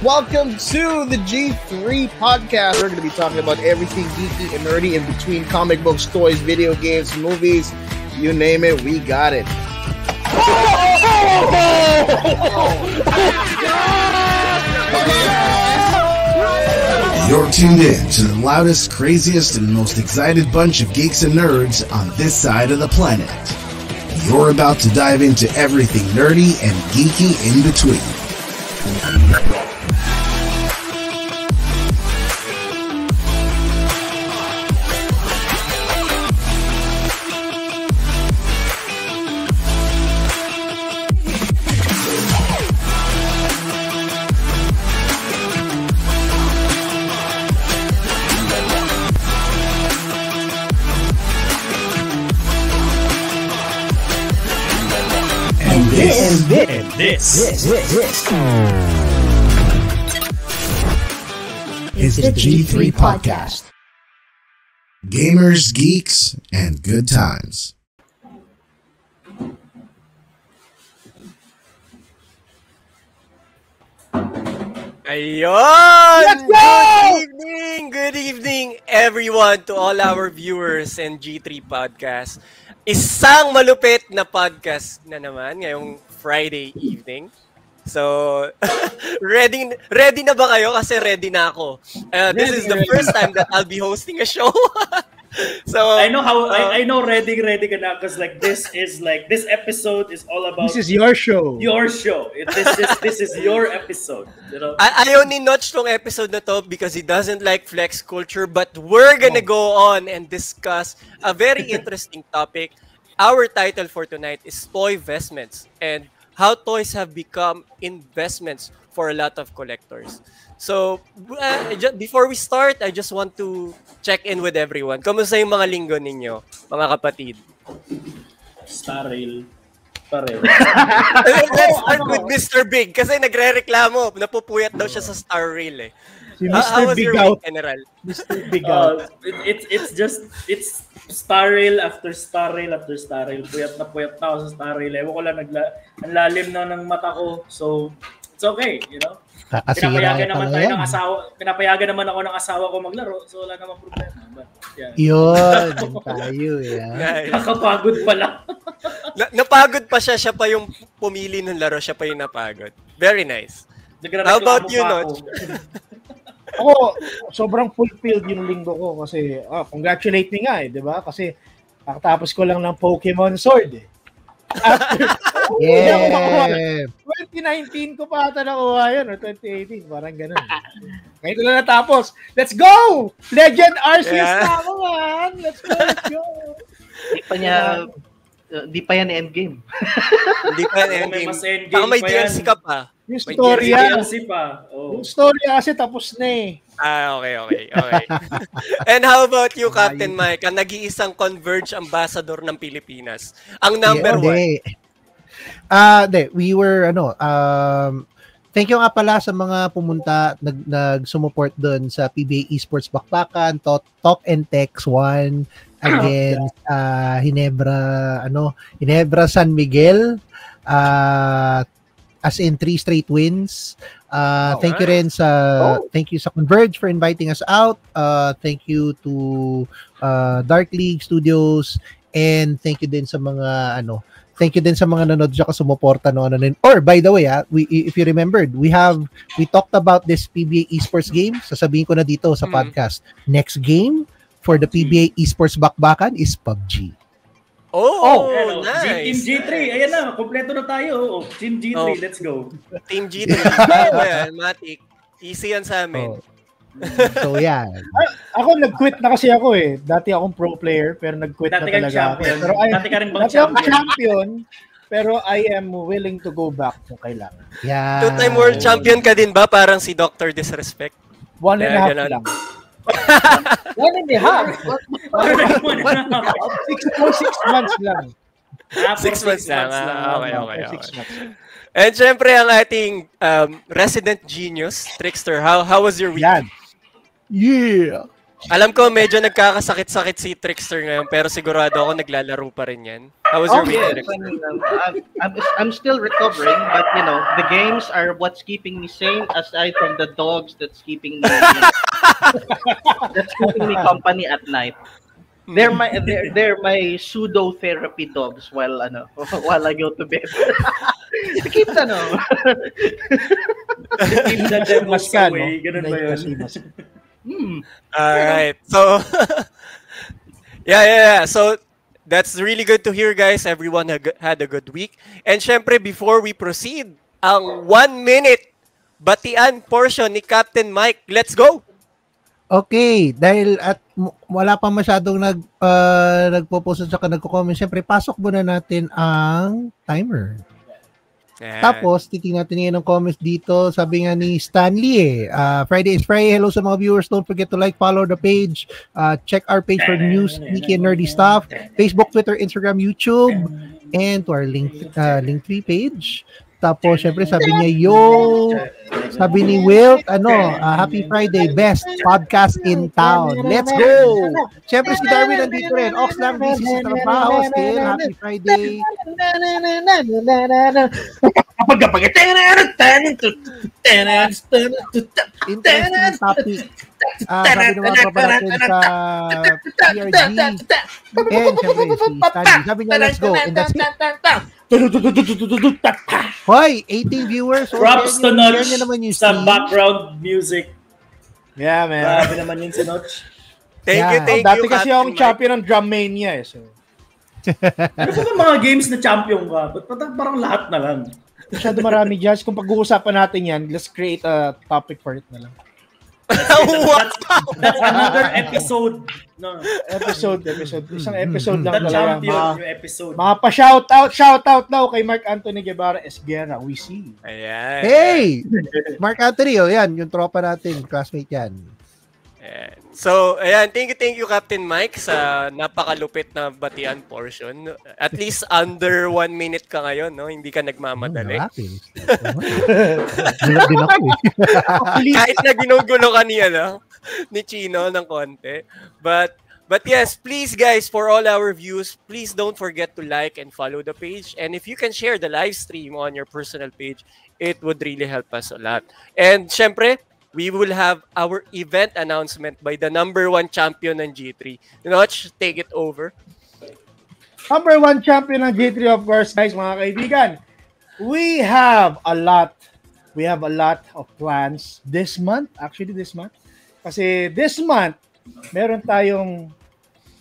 Welcome to the G3 podcast. We're going to be talking about everything geeky and nerdy in between comic books, toys, video games, movies. You name it, we got it. You're tuned in to the loudest, craziest, and most excited bunch of geeks and nerds on this side of the planet. You're about to dive into everything nerdy and geeky in between. This is the G3 Podcast. Gamers, geeks, and good times. Ayun! Good evening everyone to all our viewers and G3 Podcast. Isang malupit na podcast na naman ngayong Friday evening. So, ready na ba kayo? Kasi ready na ako. This is the first time that I'll be hosting a show. So I know ready ka na because this episode is all about this is your show. This is your episode, you know. Ayaw ni Notch tong episode na to because he doesn't like flex culture, but we're gonna go on and discuss a very interesting topic. Our title for tonight is Toy Vestments and how toys have become investments for a lot of collectors. So, before we start, I just want to check in with everyone. Kamusta yung mga linggo ninyo, mga kapatid? Star Rail. Pareho. Let's start with Mr. Big kasi nagre-reklamo. Napupuyat daw siya sa Star Rail eh. Si Mr. Big out. General? Mr. Big out. It's Star Rail after Star Rail after Star Rail. Puyat na ako sa Star Rail. Ewan ko lang, ang lalim na ng mata ko. So, it's okay, you know? Pinapayagan naman ako ng asawa ko maglaro, so wala namang problema. But, yeah. Yun tayo, yeah. Nakakapagod pala. Napagod pa siya pa yung pumili ng laro, siya pa yung napagod. Very nice. How about you, Notch? Ako, sobrang fulfilled yung linggo ko kasi, congratulate me nga di ba? Kasi, nakatapos ko lang ng Pokemon Sword After, 2019 ko pa ata nakuha yun, or 2018, parang ganun. Ngayon ko lang natapos. Let's go! Legend Arceus na ako, man! Let's go! Di pa yan endgame. Hindi pa yan endgame. Baka may DLC ka pa. Yung storya. Yung storya kasi tapos na eh. Okay. And how about you, Captain Mike? Ang nag-iisang Converge ambassador ng Pilipinas. Ang number one. We were, thank you nga pala sa mga pumunta, nag-sumuport doon sa PBA Esports Bakbakan, Talk and Text 1 against Ginebra San Miguel, as in 3 straight wins. Thank you rin thank you sa Converge for inviting us out. Thank you to Dark League Studios, and thank you din sa mga nanonood siya sumuporta no Or by the way, if you remembered, we talked about this PBA Esports game. Sasabihin ko na dito sa podcast. Next game for the PBA Esports Bakbakan is PUBG. Nice. Team G3, ayan na, kompleto na tayo. Team G3, let's go. Team G3, Matic. Easy yan sa amin. So, yeah. Ako, nag-quit na kasi ako eh. Dati akong pro player, pero nag-quit na talaga ako. Pero Dati ka rin bang champion? Pero I am willing to go back kung kailangan. Yeah. 2-time world champion ka din ba? Parang si Dr. Disrespect? 1.5 lang. 1.5. 6 months lang. 6 months lang. Okay. And syempre ang ating resident genius, Trickster. How was your week? Yeah. Alam ko medyo nagkakasakit-sakit si Trickster ngayon, pero sigurado ako naglalaro pa rin yan. How was your week, yes. Trickster? I'm still recovering, but the games are what's keeping me sane aside from the dogs that's keeping me company at night. They're my pseudo therapy dogs while I go to bed. Keep keep the devils away. Ganun ba yun? Alright. So, yeah. So, that's really good to hear, guys. Everyone had a good week. And syempre, before we proceed, ang 1 minute batian portion ni Captain Mike. Let's go! Okay, dahil at wala pa masyadong nagpo-post at saka nagko-comment, syempre, pasok muna natin ang timer. Yeah. Tapos, titingnan natin ngayon ng comments dito. Sabi nga ni Stanley Friday is Friday. Hello sa mga viewers. Don't forget to like, follow the page. Check our page for news, geeky and nerdy stuff. Facebook, Twitter, Instagram, YouTube. And to our Linktree page. Tapos, syempre, sabi niya, sabi ni Wilt, Happy Friday, best podcast in town. Let's go! Syempre, si Darwin nandito rin. Oxlam, busy sa trabaho. Still, happy Friday. Interesting topic. Sabi ng mga baba natin sa PRG. And syempre, si Stanley. Sabi niya, let's go. And that's it. Hoy, 18 viewers. Props to Notch sa scene. background music. Yeah, man. Grabe naman yun si Notch. Thank you. Dati kasi Captain akong Mike. champion ng Drum Mania eh. So. Ano ba mga games na champion ka? Ba't parang lahat na lang? Masyado marami, Jazz. Kung pag-uusapan natin yan, let's create a topic for it na lang. That's another episode. No. Episode. Isang episode lang The talaga. champion yung episode. Mga pa-shoutout daw kay Mark Anthony Guevara Esguerra. We see. Ayan. Hey! Mark Anthony, yan. Yung tropa natin. Classmate yan. Ayan. So, ayan, thank you Captain Mike sa napakalupit na batian portion. At least under 1 minute ka ngayon, no? Hindi ka nagmamadali. Gulat din ako eh. Kahit na ginugulo ka ni Chino ng konti. But yes, please guys, for all our views, please don't forget to like and follow the page. And if you can share the live stream on your personal page, it would really help us a lot. And syempre, we will have our event announcement by the number 1 champion ng G3. Notch, take it over. Number 1 champion ng G3, of course, guys, mga kaibigan. We have a lot of plans this month. Actually, this month. Kasi this month, meron tayong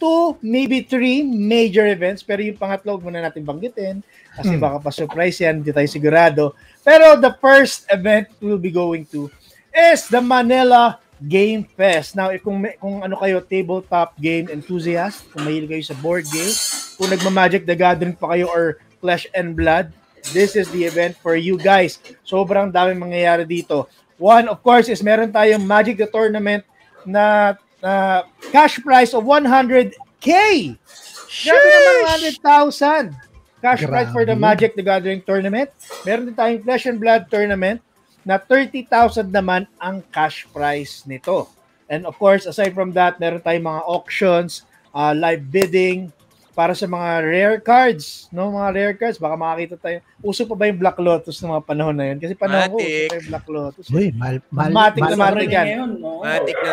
2, maybe 3 major events. Pero yung pangatlo, muna natin banggitin. Kasi baka pa-surprise yan. Hindi tayo sigurado. Pero the first event we'll be going to is the Manila Game Fest. Now, kung ano kayo, tabletop game enthusiast, kung mahilig kayo sa board game, kung nagma-Magic the Gathering pa kayo or Flesh and Blood, this is the event for you guys. Sobrang daming mangyayari dito. One, of course, is meron tayong Magic the Tournament na cash prize of 100K! Grabe naman 100,000! Cash prize for the Magic the Gathering Tournament. Meron din tayong Flesh and Blood Tournament na 30,000 naman ang cash prize nito. And of course, aside from that, meron tayong mga auctions, live bidding para sa mga rare cards, no? Mga rare cards, baka makakita tayo. Uso pa ba yung Black Lotus ng mga panahon na yun? Kasi panahon ko, uso pa yung Black Lotus. Uy, matik yan.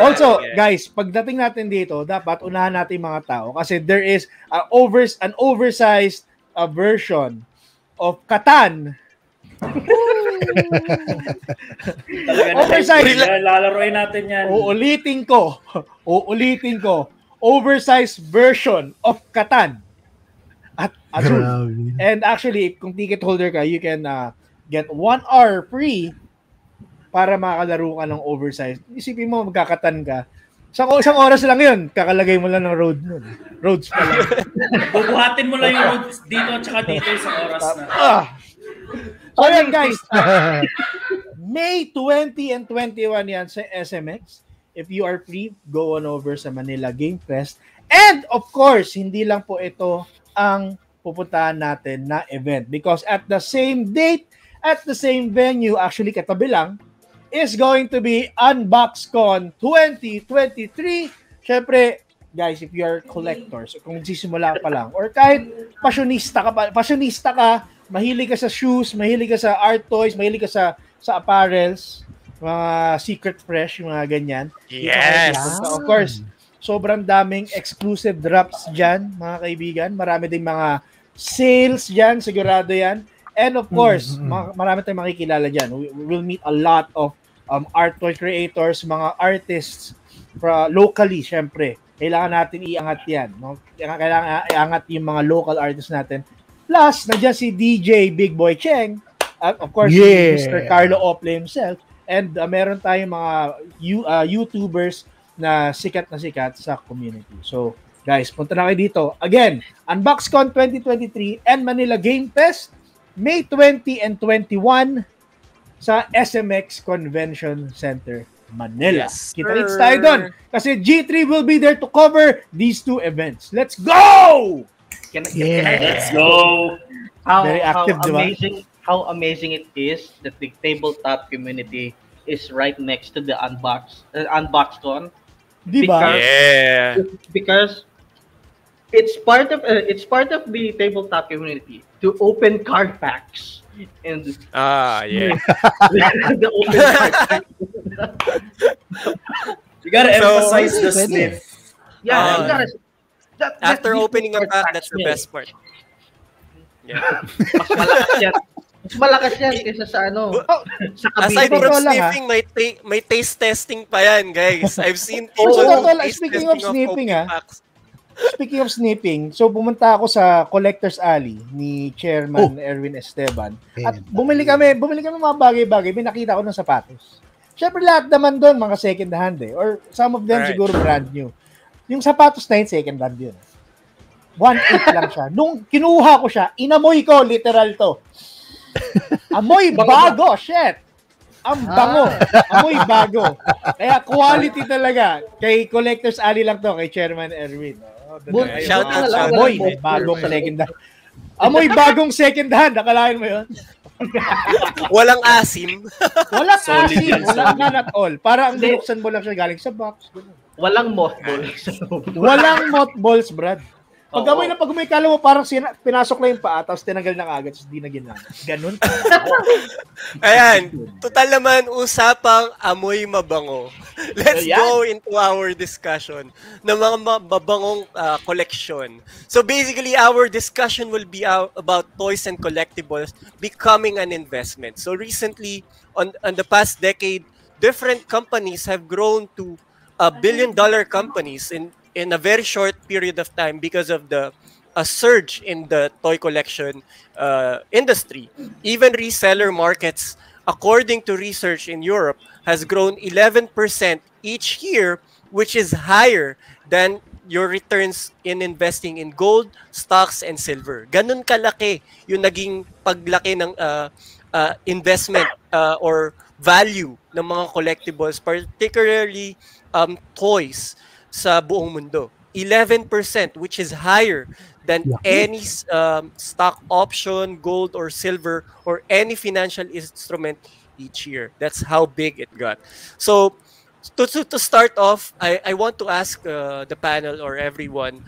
Also, guys, pagdating natin dito, dapat unahan natin yung mga tao kasi there is an oversized version of Catan. Oversized. Lalaroin natin yan. Uulitin ko. Oversized version of Catan. At Azul. And actually, kung ticket holder ka, you can get 1 hour free para makalaro ka ng oversized. Isipin mo, magkakatan ka. Isang oras lang yun. Kakalagay mo lang ng roads pa lang. Bubuhatin mo lang yung roads dito at saka dito isang oras na. So yan guys, May 20 and 21 yan sa SMX. If you are free, go on over sa Manila Game Fest. And of course, hindi lang po ito ang pupuntahan natin na event because at the same date, at the same venue, actually katabi lang, is going to be UnboxCon 2023 syempre, guys, if you are collectors, kung nagsisimula ka pa lang, or kahit fashionista ka, mahilig ka sa shoes, mahilig ka sa art toys, mahilig ka sa apparels, mga Secret Fresh, mga ganyan. Yes! Of course, sobrang daming exclusive drops dyan, mga kaibigan. Marami ding mga sales dyan, sigurado yan. And of course, marami tayong makikilala dyan. We'll meet a lot of art toy creators, mga artists locally, syempre. Kailangan natin iangat yan. No? Kailangan iangat yung mga local artists natin. Plus, nandiyan si DJ Big Boy Cheng. Of course, Mr. Carlo Ople himself. And meron tayong mga YouTubers na sikat sa community. So, guys, punta na kayo dito. Again, UnboxCon 2023 and Manila Game Fest, May 20 and 21 sa SMX Convention Center, Manila. Yes, Kita-kits tayo doon. Kasi G3 will be there to cover these two events. Let's go! Let's go! Very active, how amazing it is that the tabletop community is right next to the UnboxCon. Diba? Because it's part of the tabletop community to open card packs and the open card packs. You gotta emphasize the sniff. Yeah, you gotta. After opening a pack, that's the best part. Yeah. Mas malakas yan kaysa sa sa aside kabila. from sniffing, may taste testing pa yan, guys. I've seen people speaking of sniffing, speaking of sniffing, so pumunta ako sa Collector's Alley ni Chairman Erwin Esteban. At bumili kami ng mga bagay-bagay. May nakita ko ng sapatos. Siyempre lahat naman doon, mga second hand or some of them siguro brand new. Yung sapatos na yun, second hand yun. 1.8 lang siya. Nung kinuha ko siya, inamoy ko, literal to. Amoy bago, shit! Ang bango. Amoy bago. Kaya quality talaga. Kay Collector's Alley lang to, kay Chairman Erwin. Shout out sa Amoy bagong second hand. Amoy bagong second hand. Nakalain mo yun? Walang asim. Walang asim. Walang none at all. Para ang binuksan mo lang siya galing sa box. Walang mothballs. Walang mothballs, Brad. Pag-amoy na pag-amoy, kala mo parang pinasok lang yung paa, tapos tinanggal na agad, tapos di na ginamit. Ganun. Ayan. Total naman, usapang amoy mabango. Let's go into our discussion ng mga mabangong collection. So basically, our discussion will be about toys and collectibles becoming an investment. So recently, on the past decade, different companies have grown to billion-dollar companies in a very short period of time because of the surge in the toy collection industry. Even reseller markets, according to research in Europe, has grown 11% each year, which is higher than your returns in investing in gold, stocks, and silver. Ganun kalaki yung naging paglaki ng investment or value ng mga collectibles, particularly toys sa buong mundo. 11%, which is higher than any stock option, gold or silver, or any financial instrument each year. That's how big it got. So, to start off, I want to ask the panel or everyone,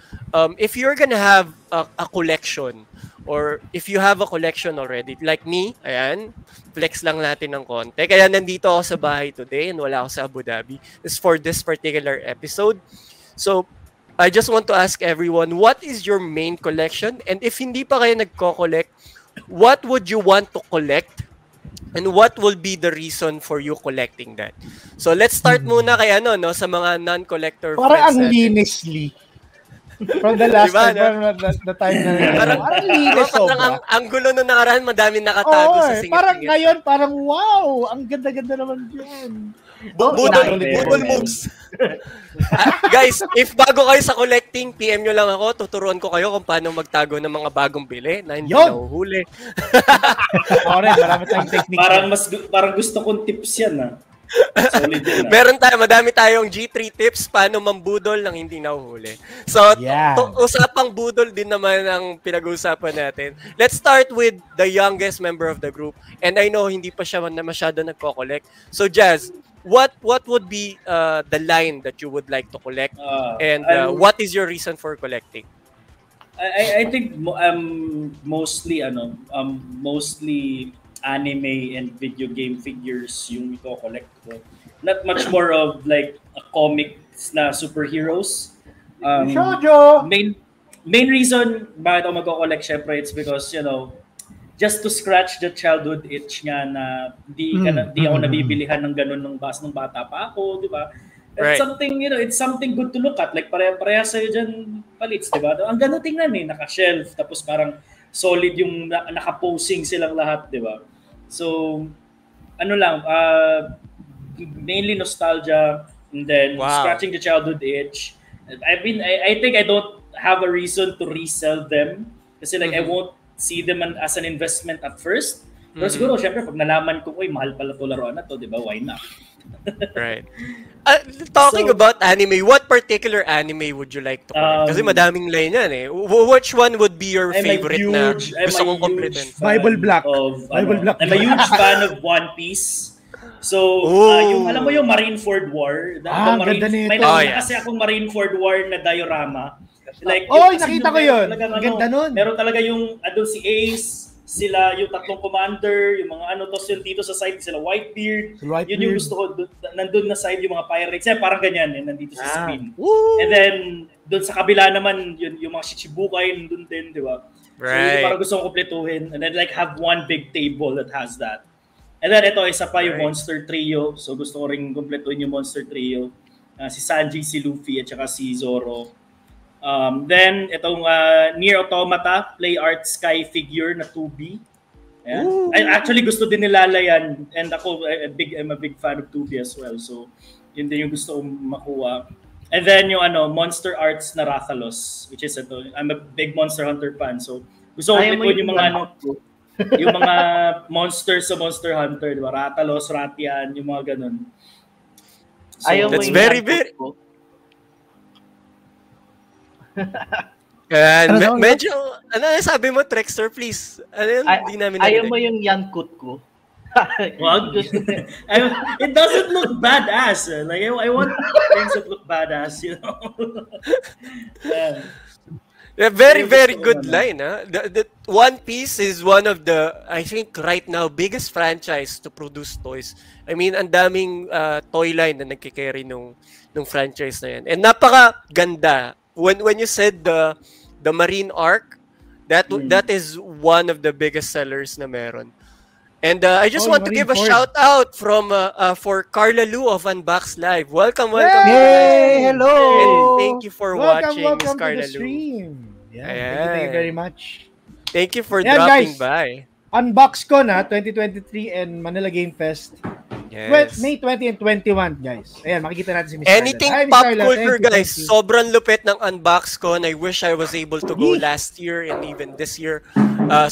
if you're gonna have a collection, or if you have a collection already, like me, ayan, flex lang natin ng konti. Kaya nandito ako sa bahay today and wala ako sa Abu Dhabi. This is for this particular episode. So, I just want to ask everyone, what is your main collection? And if hindi pa kayo nagko-collect, what would you want to collect? And what will be the reason for you collecting that? So, let's start muna kay sa mga non-collector friends. Parang ang linisly. From the last time, the time na parang linis sobra. Ang gulo nung nakaraan, madami nakatago sa singit-singit. Parang ngayon, parang wow, ang ganda-ganda naman dyan. Budol moves. Guys, if bago kayo sa collecting, PM nyo lang ako, tuturuan ko kayo kung paano magtago ng mga bagong bili na hindi nahuhuli. Marami tayong technique. Parang gusto kong tips yan, Solid din, madami tayong G3 tips paano mambudol ng hindi nahuhuli. So, usapang budol din naman ang pinag-uusapan natin. Let's start with the youngest member of the group. And I know hindi pa siya masyado nagko-collect. So, Jazz, what would be the line that you would like to collect, and what is your reason for collecting? I think mostly mostly anime and video game figures yung iko-collect ko. Not much more of like a comics na superheroes. Shoujo! Main reason bakit ako magko-collect syempre it's because just to scratch the childhood itch nga na di ako nabibilihan ng ganun nung bata pa ako, di ba? It's something, it's something good to look at. Like pareha sa'yo dyan, Palits, di ba? Ang ganda tingnan naka-shelf, tapos parang solid yung naka-posing silang lahat, di ba? So, mainly nostalgia, and then scratching the childhood itch. I think I don't have a reason to resell them kasi like I won't see them as an investment at first. Pero siguro, syempre, pag nalaman ko, mahal pala to laruan na to, di ba? Why not? Right. Talking about anime, what particular anime would you like to collect? Kasi madaming line yan eh. Which one would be your favorite na gusto kong kompletin? Bible Black. I'm a huge fan of One Piece. So, alam mo yung Marineford War? Ganda nito. May nakita kasi akong Marineford War na diorama. Like, nakita ko yun. Ganda nun. Meron talaga yung, doon si Ace, sila yung tatlong commander, yung mga tos yung dito sa side, sila Whitebeard. Yun yung gusto ko, nandun na side yung mga pirates. Parang ganyan, nandito sa screen. And then, doon sa kabila naman, yung mga Shichibukai, nandun din, di ba? Right. So, parang gusto kong kompletuhin. And then, like, have one big table that has that. And then, ito, isa pa yung Monster Trio. So, gusto ko rin kompletuhin yung Monster Trio. Si Sanji, si Luffy, at saka si Zoro. Then itong Nier Automata Play Art Sky figure na 2B. Ayan. I actually gusto din nilala yan, and ako I'm a big fan of 2B as well. So yun din yung gusto kong makuha. And then yung Monster Arts na Rathalos, which is I'm a big Monster Hunter fan. So gusto ko yung mga yung mga monsters sa Monster Hunter, di ba? Rathalos, Ratian, yung mga ganun. So, that's very medyo, sabi mo, Trexter, please? Hindi namin ayaw mo yung Yankut ko. Well, it doesn't look badass. Like, I want things that look badass, Very, very good line. The One Piece is one of the, I think, right now, biggest franchise to produce toys. I mean, ang daming toy line na nagkikarry nung franchise na yan. And napaka-ganda. When you said the Marine Arc, that is one of the biggest sellers na meron. And I just want to give a shout out from for Carla Lu of Unbox Live. Welcome. Hey, hello. And thank you for watching, Miss Carla Lu. Yeah, thank you very much. Thank you for dropping by. UnboxCon 2023 and Manila Game Fest. Yes. May 20 and 21, guys. Ayan, makikita natin si Miss Anything Carla. pop culture, guys. Sobrang lupit ng UnboxCon. I wish I was able to go last year and even this year.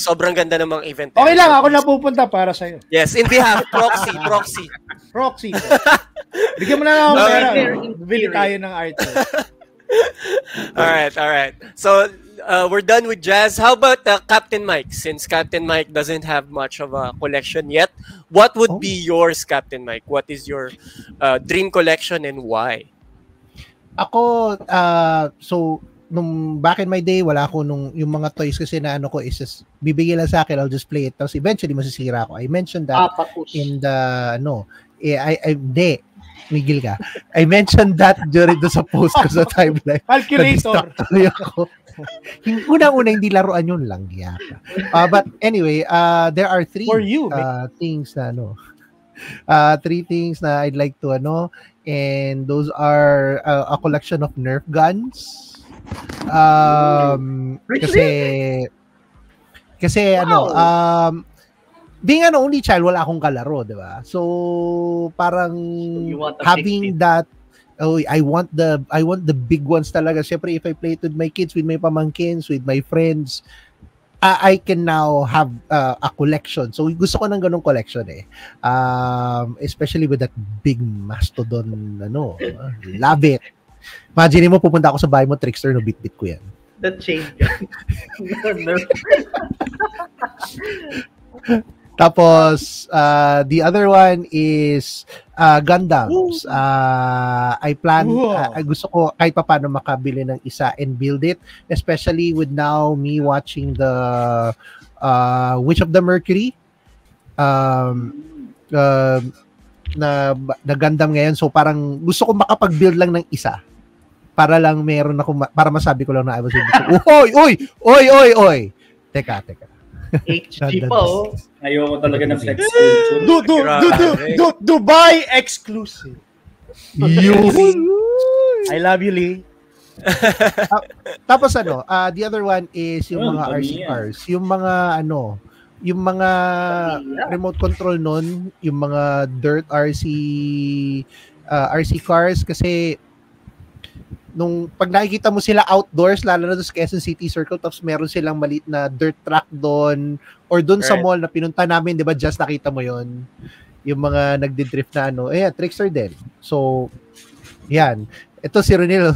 Sobrang ganda ng mga event. Okay lang, ako na pupunta para sa'yo. Yes, in behalf, Proxy. Bigyan mo na lang ako pera. Bili tayo ng art. Alright. So, we're done with Jazz. How about Captain Mike? Since Captain Mike doesn't have much of a collection yet, what would be yours, Captain Mike? What is your dream collection and why? Ako, so, nung back in my day, wala ako yung mga toys kasi na ko is just, bibigyan lang sa akin, I'll just play it. Tapos eventually, masisira ako. I mentioned that in the, Miguel ka. I mentioned that during sa post ko sa timeline. Calculator. Unang-una hindi laruan yun lang yata. But anyway, there are three things na three things na I'd like to and those are a collection of Nerf guns. Kasi being an only child, wala akong kalaro, di ba? So parang having that, I want the big ones talaga. Siyempre, if I play it with my kids, with my pamangkins, with my friends, I can now have a collection. So gusto ko ng ganung collection especially with that big mastodon, love it. Imagine mo, pupunta ako sa bahay mo, Trickster, bit-bit ko yan. That change. Tapos, the other one is Gundams. I plan, gusto ko kahit pa paano makabili ng isa and build it. Especially with now me watching the Witch of the Mercury. Na Gundam ngayon. So parang gusto ko makapag-build lang ng isa. Para lang meron ako, para masabi ko lang na I was able to, oy! Teka. HG po. Ayoko talaga ng flex. Dubai exclusive. I love you, Lee. Tapos the other one is yung mga RC cars. Yung mga remote control nun, yung mga dirt RC cars kasi nung pag nakikita mo sila outdoors, lalo na sa Quezon City Circle, tapos meron silang maliit na dirt track doon or doon sa mall na pinunta namin, di ba, just nakita mo yon yung mga nagdi-drift na Trickster din. So, yan. Ito si Ronil,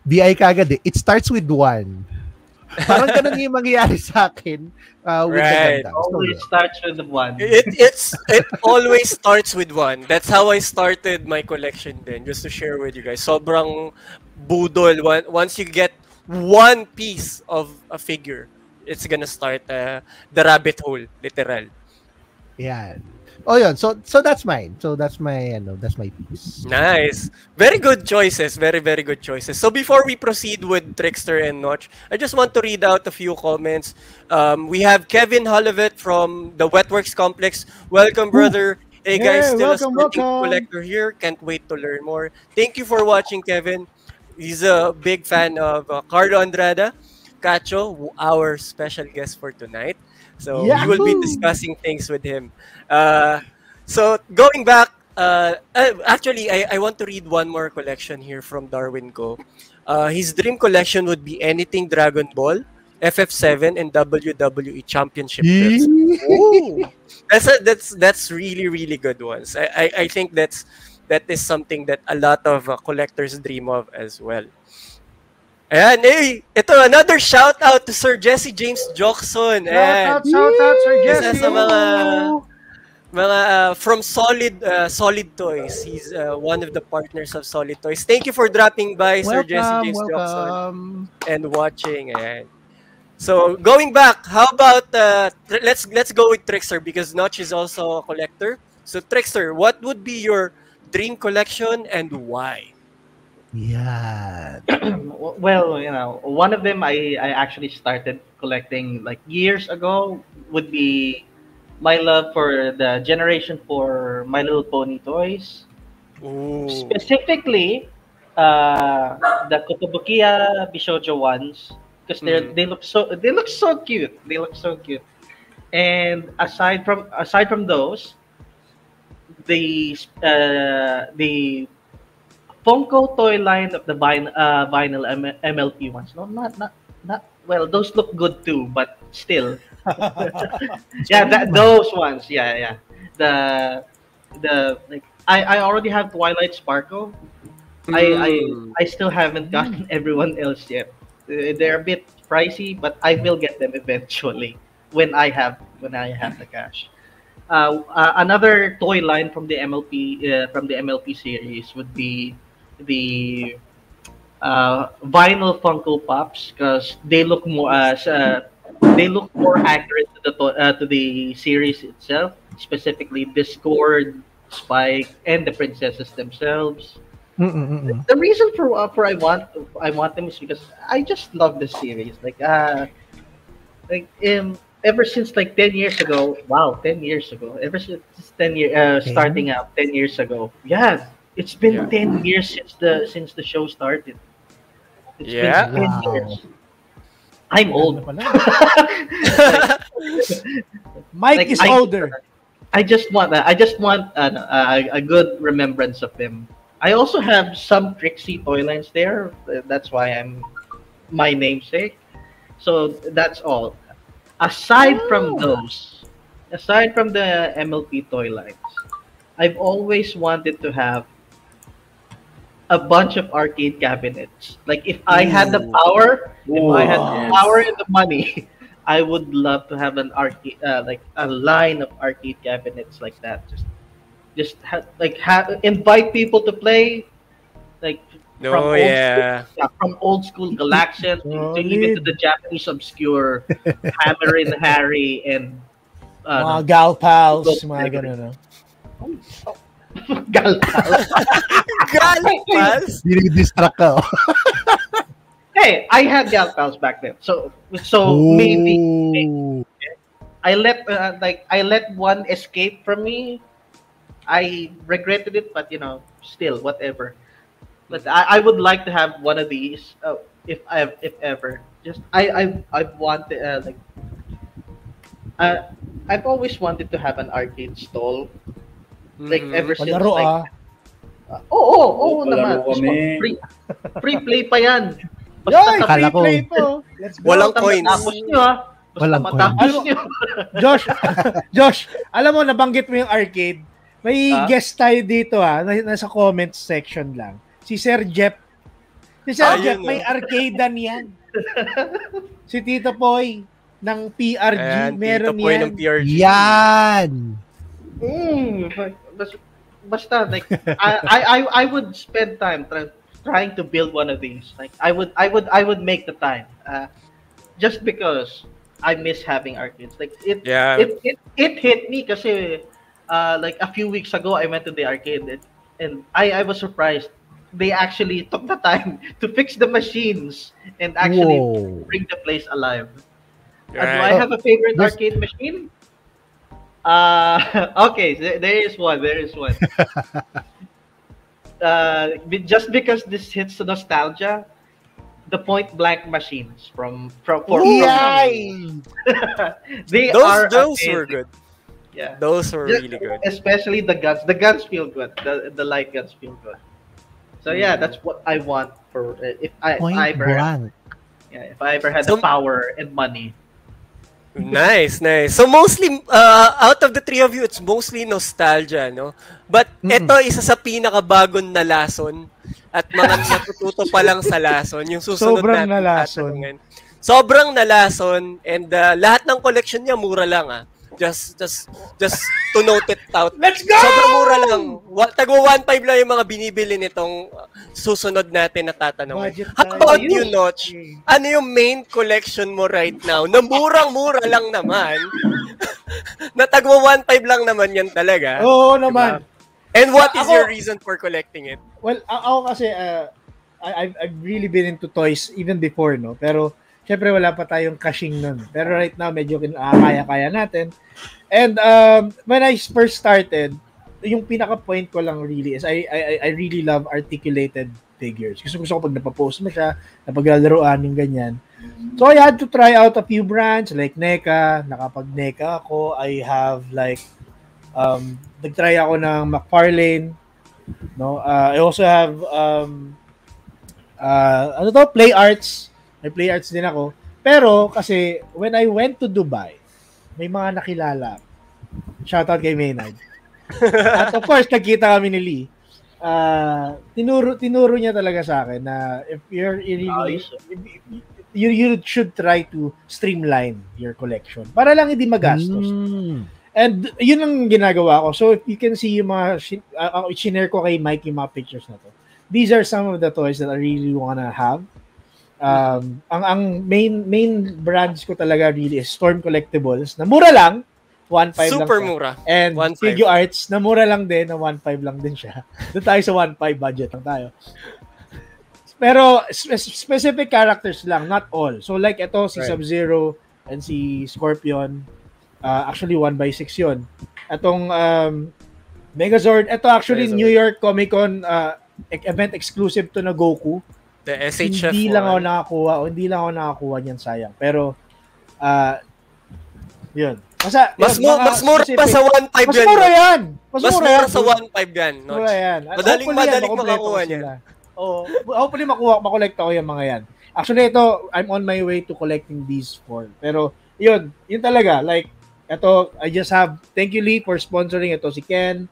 BI kagad eh. It starts with 1. Parang ganun yung mangyayari sa akin with the Gundam. Always starts with 1. It always starts with 1. That's how I started my collection then, just to share with you guys. Sobrang budol. Once you get one piece of a figure, it's gonna start the rabbit hole, literal. Yeah. Oh, yun. So that's mine. So that's my piece. Nice. Very good choices. Very, very good choices. So before we proceed with Trickster and Notch, I just want to read out a few comments. We have Kevin Holovet from the Wetworks Complex. Welcome, brother. Hey guys, still a sporting collector here. Can't wait to learn more. Thank you for watching, Kevin. He's a big fan of Carlo Andrada, Cacho, our special guest for tonight. So we will be discussing things with him. So going back, actually, I want to read one more collection here from Darwin Go. His dream collection would be anything Dragon Ball, FF7, and WWE Championship. That's really, really good ones. I think that is something that a lot of collectors dream of as well. Ayan, ito, another shout out to Sir Jesse James Jockson. Shout out, Sir Jesse. Isa sa mga from Solid Toys. He's one of the partners of Solid Toys. Thank you for dropping by, Sir Jesse James Jockson, and watching. Ayan. So going back, how about let's go with Trickster because Notch is also a collector. So Trickster, what would be your dream collection and why? Yeah. Well, one of them I actually started collecting like years ago would be my love for the Generation 4 My Little Pony toys. Ooh. Specifically, the Kotobukiya Bishoujo ones because they look so cute. They look so cute. And aside from those, the Funko toy line of the vinyl MLP ones. No, not well. Those look good too, but still, those ones. Yeah. The like I already have Twilight Sparkle. I still haven't gotten everyone else yet. They're a bit pricey, but I will get them eventually when I have the cash. Another toy line from the MLP series would be the vinyl Funko Pops because they look more accurate to the series itself, specifically Discord, Spike, and the princesses themselves. The reason for I want them is because I just love the series. Ever since like 10 years ago, ever since starting out 10 years ago, it's been 10 years since the show started. It's been 10 years. I'm old. Mike is older. I just want a good remembrance of them. I also have some Trixie toy lines there. That's why I'm my namesake. So that's all. Aside from the MLP toy lines, I've always wanted to have a bunch of arcade cabinets. Like if I had the power, and the money, I would love to have an arcade, like a line of arcade cabinets like that. Invite people to play, like Oh, yeah. from old school Galaxian to even to the Japanese obscure Hammer and Harry and mga Gal Pals, mga ganun, no? Gal Pals. Gal Pals? Dinidistract ka. Hey, I had Gal Pals back then, so maybe I let one escape from me. I regretted it, but still, whatever. But I would like to have one of these, if ever. Just I want I've always wanted to have an arcade stall, like ever since. Palaro, Oo naman. Palaro kami. Free play pa yan. Yoy, Akala ko. free play po. Let's go. Walang coins. Matapos nyo, ha? Basta Walang matapos coins. nyo. Josh, alam mo, nabanggit mo yung arcade. May guest tayo dito, nasa comment section lang. Si Sir Jeff. Si Sir Jeff, may arcade yan. Si Tito Poy ng PRG, Ayan, meron Tito Poy yan. ng PRG. Yan! Basta, like, I would spend time trying to build one of these. Like, I would make the time, just because I miss having arcades. Like, it hit me kasi like a few weeks ago I went to the arcade and I was surprised. They actually took the time to fix the machines and actually bring the place alive. Do I have a favorite arcade machine? Okay, there is one. Just because this hits nostalgia, the Point Blank machines from they those were good. Yeah, those were really good. Especially the guns. The guns feel good. The light guns feel good. So yeah, that's what I want for if I ever had the power and money. Nice. So mostly, out of the three of you, it's mostly nostalgia, no? But ito, isa sa pinakabagong na lason at mga natututo pa lang sa lason, yung susunod Sobrang natin nalason. tatanungin. Sobrang nalason and lahat ng collection niya mura lang Just to note it out. Let's go! Sobrang mura lang. Tagwa 1.5 lang yung mga binibili nitong susunod natin na tatanungin. How about you, Notch? Ano yung main collection mo right now? Na murang-mura lang naman. Na tagwa 1.5 lang naman yan talaga. Oo naman. Diba? And what is your reason for collecting it? Well, ako kasi, I've really been into toys even before, no? Pero, syempre wala pa tayong cashing nun. Pero right now, medyo kaya natin. And when I first started, yung pinaka-point ko lang really is I really love articulated figures. Gusto ko pag napapost mo siya, napaglalaroan yung ganyan. So I had to try out a few brands like NECA. Nakapag-NECA ako. I have like, nag-try ako ng McFarlane. No? I also have, Play Arts. May Play Arts din ako. Pero kasi when I went to Dubai, may mga nakilala. Shoutout kay Maynard. At of course, nagkita kami ni Lee. Tinuro niya talaga sa akin na if you're really, you should try to streamline your collection para lang hindi magastos. And yun ang ginagawa ko. So if you can see yung mga shinare ko kay Mike yung mga pictures na to. These are some of the toys that I really wanna have. Ang main brands ko talaga really is Storm Collectibles na mura lang, 1.5 lang. Super mura. And 1.5. Figure Arts na mura lang din, na 1.5 lang din siya. Doon tayo sa 1.5 budget lang tayo. Pero specific characters lang, not all. So like ito, si Sub-Zero and si Scorpion, actually 1x6 yun. Itong Megazord, ito actually Megazord. New York Comic Con event exclusive to na Goku. The SHF. Hindi lang ako nakakuha niyan, sayang. Pero yun. Mas mura pa sa 1.5 yan. Mas mura yan. Mas mura sa 1.5 yan. Mura yan. Madaling makakuha niyan. Oh, hopefully makolekta ko yung mga yan. Actually, ito, I'm on my way to collecting these 4. Pero, yun talaga. Like, ito, I just have, thank you Lee for sponsoring ito. Si Ken,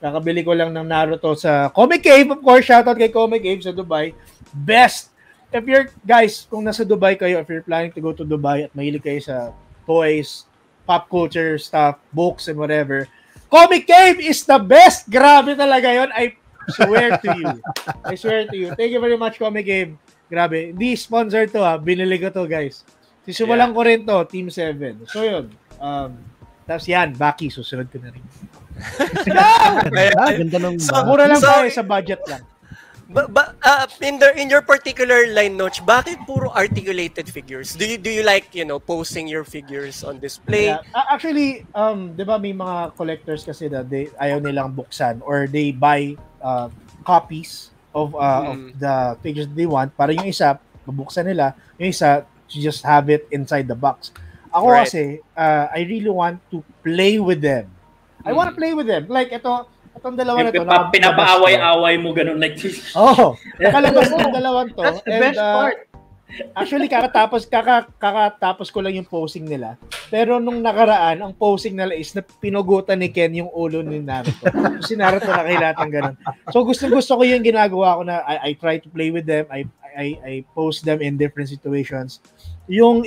kakabili ko lang ng Naruto sa Comic Cave. Of course, shoutout kay Comic Cave sa Dubai. Best if you're, guys, kung nasa Dubai kayo, if you're planning to go to Dubai at mahilig kayo sa toys, pop culture stuff, books, and whatever, Comic Cave is the best! Grabe talaga yon. I swear to you. I swear to you. Thank you very much, Comic Cave. Grabe. Hindi sponsor to ha. Binili ko to, guys. Sisimulan ko rin to, Team 7. So yun. Tapos yan, Baki, susunod ko na rin. Ganda ng Mura lang tayo sa budget lang. In your particular line, Notch, bakit puro articulated figures? Do you like, posting your figures on display? Yeah. Actually, 'di ba may mga collectors kasi that ayaw nilang buksan or they buy copies of the figures they want para yung isa bubuksan nila, yung isa you just have it inside the box. Ako kasi I really want to play with them. I want to play with them. Like itong dalawa na to. Pinapaaway-away mo ganun like this. Oh, nakalabas ng dalawang to. That's the best part. Actually, kakatapos ko lang yung posing nila. Pero nung nakaraan, ang posing nila is na pinugutan ni Ken yung ulo ni Naruto. So, si Naruto nakilatang ganun. So gusto ko yung ginagawa ko na I try to play with them. I post them in different situations. Yung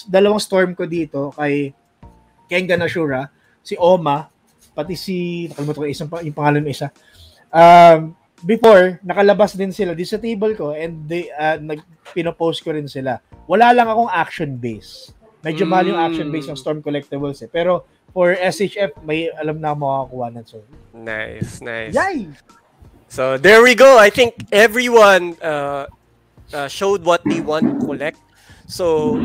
dalawang storm ko dito kay Kenga Nashura, si Oma, pati nakalimutan ko yung pangalan ng isa. Before, nakalabas din sila dito sa table ko and pinopost ko rin sila. Wala lang akong action base. Medyo mahal yung action base ng Storm Collectibles eh. Pero for SHF, may alam na ako makakakuha na. So. Nice. Yay! So there we go. I think everyone showed what they want to collect. So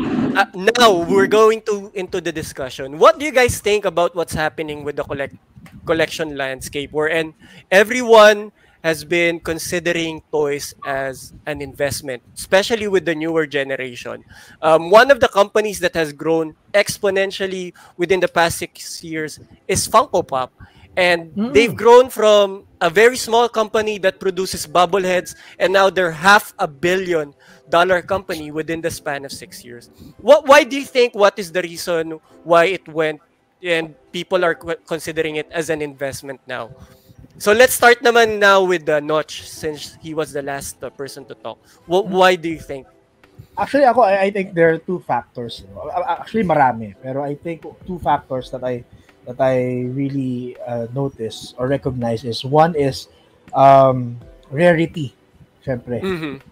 now we're going into the discussion. What do you guys think about what's happening with the collection landscape, wherein everyone has been considering toys as an investment, especially with the newer generation? One of the companies that has grown exponentially within the past 6 years is Funko Pop. And they've grown from a very small company that produces bobbleheads, and now they're $500 million company within the span of 6 years. Why do you think? What is the reason why it went and people are considering it as an investment now? So let's start naman now with Notch, since he was the last person to talk. Why do you think? Actually, I think there are two factors. Actually, marami. Pero I think two factors that I really notice or recognize is one is rarity. Syempre.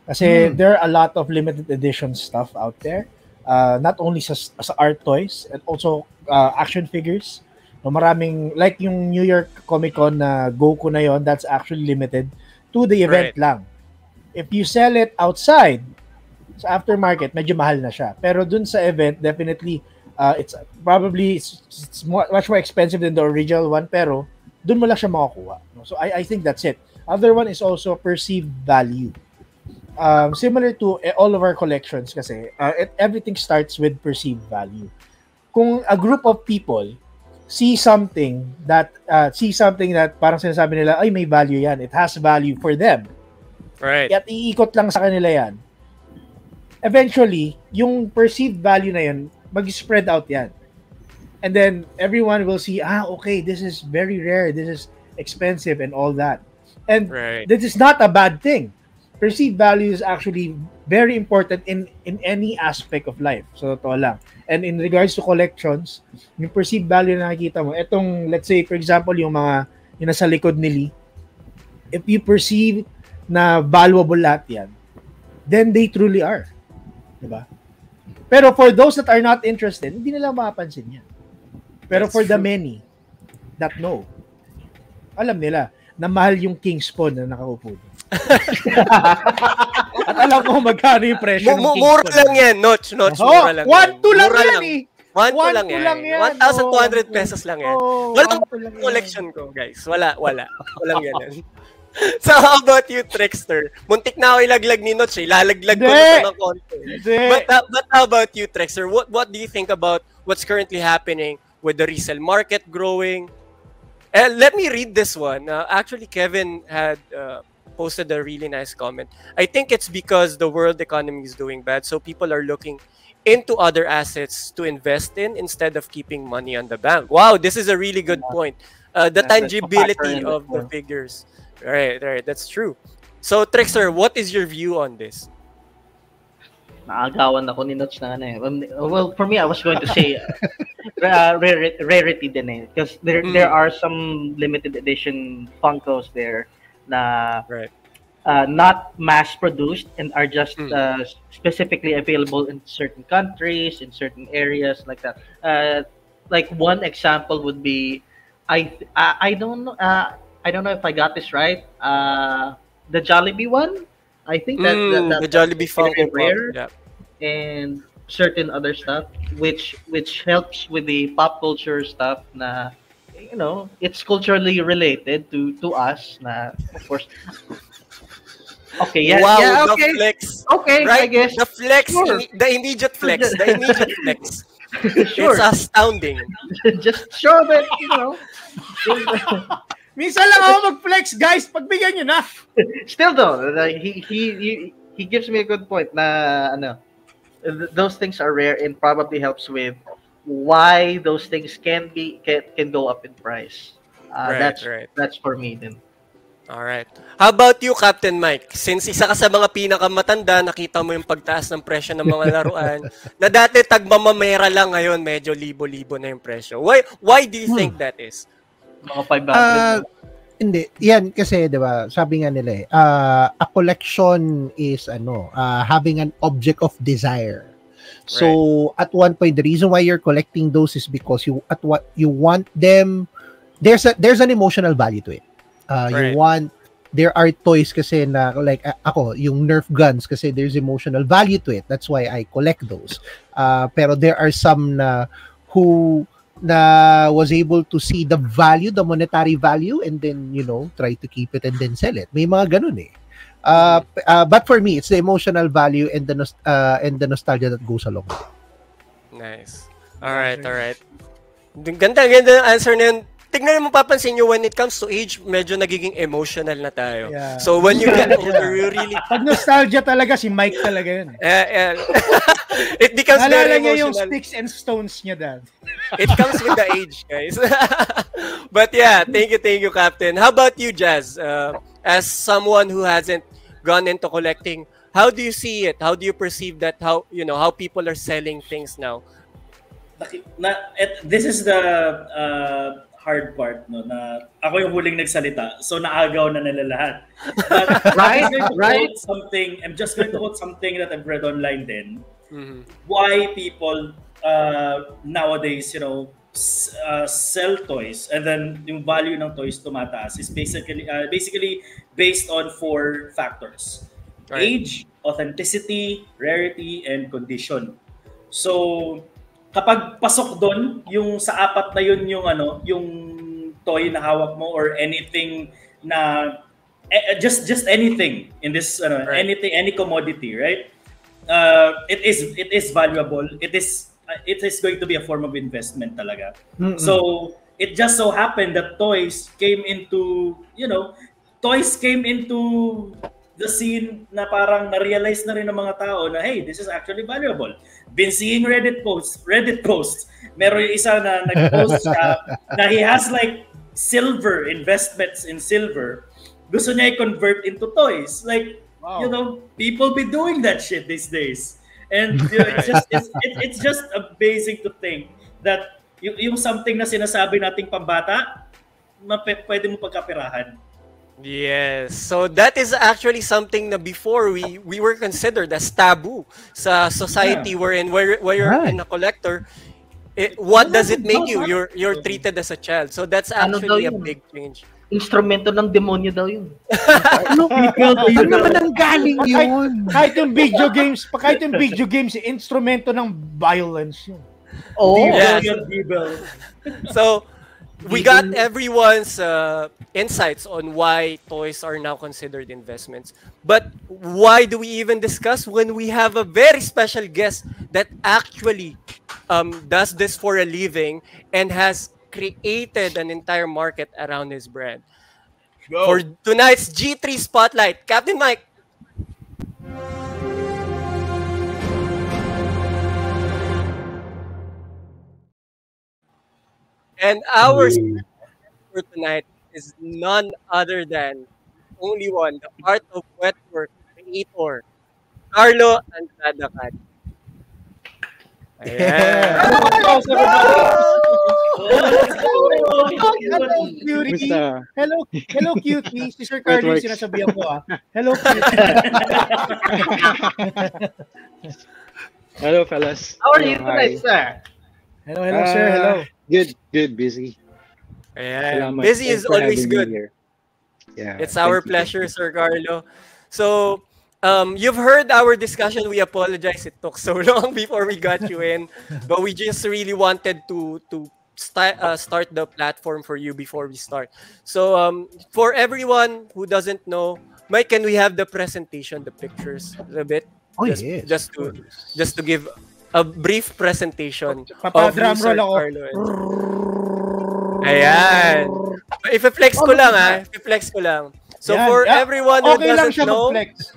Kasi there are a lot of limited edition stuff out there. Not only sa art toys and also action figures. No, maraming, like yung New York Comic Con na Goku na yon, that's actually limited to the event lang. If you sell it outside, sa aftermarket, medyo mahal na siya. Pero dun sa event, definitely, it's much more expensive than the original one, pero dun mo lang siya makakuha. So I think that's it. Other one is also perceived value. Similar to all of our collections kasi, everything starts with perceived value. Kung a group of people see something that parang sinasabi nila, ay, may value yan. It has value for them. Right. At iikot lang sa kanila yan. Eventually, yung perceived value na yun, mag-spread out yan. And then, everyone will see, okay, this is very rare, this is expensive and all that. And this is not a bad thing. Perceived value is actually very important in any aspect of life. So, totoo lang. And in regards to collections, yung perceived value na nakikita mo, etong, let's say, for example, yung nasa likod ni Lee, if you perceive na valuable lahat yan, then they truly are. Diba? Pero for those that are not interested, hindi nila mapapansin yan. Pero for the many that know, alam nila na mahal yung King Spawn na nakaupo. At alam ko magkano yung presyo ng King Spawn. Mura lang yan, Notch. Mura lang 1-2 lang yan eh. 1-2 lang yan. 1,200 pesos lang yan. Walang collection ko, guys. Wala. Walang yan. So how about you, Trickster? Muntik na ako ilaglag ni Notch. Lalaglag ko na ito ng konti. But how about you, Trickster? What do you think about what's currently happening with the resale market growing? Let me read this one. Actually, Kevin had posted a really nice comment. I think it's because the world economy is doing bad, so people are looking into other assets to invest in instead of keeping money on the bank. Wow, this is a really good point. The tangibility of the figures. Right, that's true. So, Trickster, what is your view on this? naagawan ako ni Nuts na ano eh. Well, for me, I was going to say rarity din eh. Because there are some limited edition Funkos there na Right. not mass produced and are just specifically available in certain countries, in certain areas like that. Like one example would be, I don't know if I got this right. The Jollibee one, I think The Jollibee that's very Funko Pop. rare, Yeah. and certain other stuff which helps with the pop culture stuff na it's culturally related to us na of course. Okay, yeah, Wow, yeah, the okay. flex. Okay, Right? I guess. The flex, Sure. the immediate flex. The immediate flex. Sure. It's astounding. Just show that, Minsan lang ako mag-flex, guys. Pagbigyan nyo na. Still though, like, he gives me a good point na those things are rare and probably helps with why those things can go up in price. That's for me then. All right. How about you, Captain Mike? Since isa ka sa mga pinakamatanda, nakita mo yung pagtaas ng presyo ng mga laruan, na dati tagmamamera lang, ngayon medyo libo-libo na yung presyo. Why do you think that is? Mga 500. Hindi. Yan kasi, di ba, sabi nga nila a collection is having an object of desire. So, at one point, the reason why you're collecting those is because you want them, there's an emotional value to it. There are toys kasi na like ako, yung Nerf guns kasi there's emotional value to it. That's why I collect those. Pero there are some who was able to see the value, the monetary value, and then try to keep it and then sell it. May mga ganun eh. But for me, it's the emotional value and the nostalgia that goes along with it. Nice. All right. Ganda ng answer na yun. Tignan mo, papansin nyo, when it comes to age, medyo nagiging emotional na tayo. Yeah. So when you get older, you really... Pag nostalgia talaga, si Mike talaga yun. It becomes Naalala very niya emotional. yung sticks and stones niya, Dad. It comes with the age, guys. But yeah, thank you, Captain. How about you, Jazz? As someone who hasn't gone into collecting, how do you see it? How do you perceive that? How people are selling things now? This is the hard part, no, na ako yung huling nagsalita, so naagaw na nila lahat. But Right. I'm just going to quote something that I've read online then. Mm-hmm. Why people nowadays, sell toys and then yung value ng toys tumataas is basically based on 4 factors. Right. Age, authenticity, rarity, and condition. So, kapag pasok doon, yung sa apat na yun yung toy na hawak mo or anything na just anything in this Right. anything, any commodity, right? It is valuable. It is going to be a form of investment talaga. Mm-mm. So it just so happened that toys came into the scene na parang na-realize na rin ng mga tao na hey, this is actually valuable. Been seeing Reddit posts. Meron yung isa na nag-post siya na he has like silver investments in silver. Gusto niya i-convert into toys. Like, Wow. people be doing that shit these days. And it's just amazing to think that yung something na sinasabi nating pambata, pwede mo pagkapirahan. Yes. So that is actually something na before we were considered as taboo sa society where you're Right. in a collector. What does it make you? You're treated as a child. So that's Ano actually a daw yun? big change. Instrumento ng demonyo daw yun. Ano naman ang galing yun? Kahit yung video games, instrumento ng violence yun. Oh, Yes. Bibel. So we got everyone's insights on why toys are now considered investments. But why do we even discuss when we have a very special guest that actually does this for a living and has created an entire market around his brand? For tonight's G3 Spotlight, Captain Mike. And our speaker for tonight is none other than only one, the Art of Wetwork creator, Carlo Andrada Cat. Ayan. Hello, cutie. Basta, Hello, cutie. Si Sir Carlo yung works. sinasabihan ko, ah. Hello, cutie. hello, fellas. How are you Hi. tonight, sir? Hello, sir. Hello. Good, busy. Ayan. Salamat. Busy is Thanks for always having me good. here. Yeah, It's our thank you. pleasure, Sir Carlo. So, you've heard our discussion. We apologize. It took so long before we got you in, but we just really wanted to start the platform for you before we start. So, for everyone who doesn't know, Mike, can we have the presentation, the pictures a bit? Oh, just, yes. just to give a brief presentation Papa-drum who Sir roll ako. Carlo is. Ayan. Ife-flex ko lang, ha? Ife-flex ko lang. So, Yan. for everyone who Okay lang doesn't siya know, mag-flex.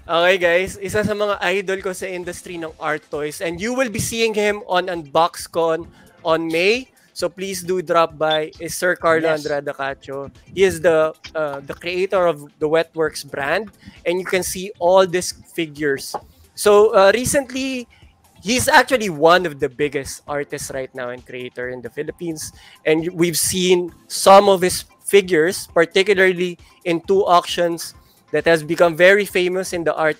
okay guys, isa sa mga idol ko sa industry ng art toys, and you will be seeing him on UnboxCon on May. So please do drop by. Is Sir Carlo Yes. Andrada Cacho. He is the creator of the Wetworks brand, and you can see all these figures. So recently, he's actually one of the biggest artists right now and creator in the Philippines, and we've seen some of his figures, particularly in two auctions that has become very famous in the art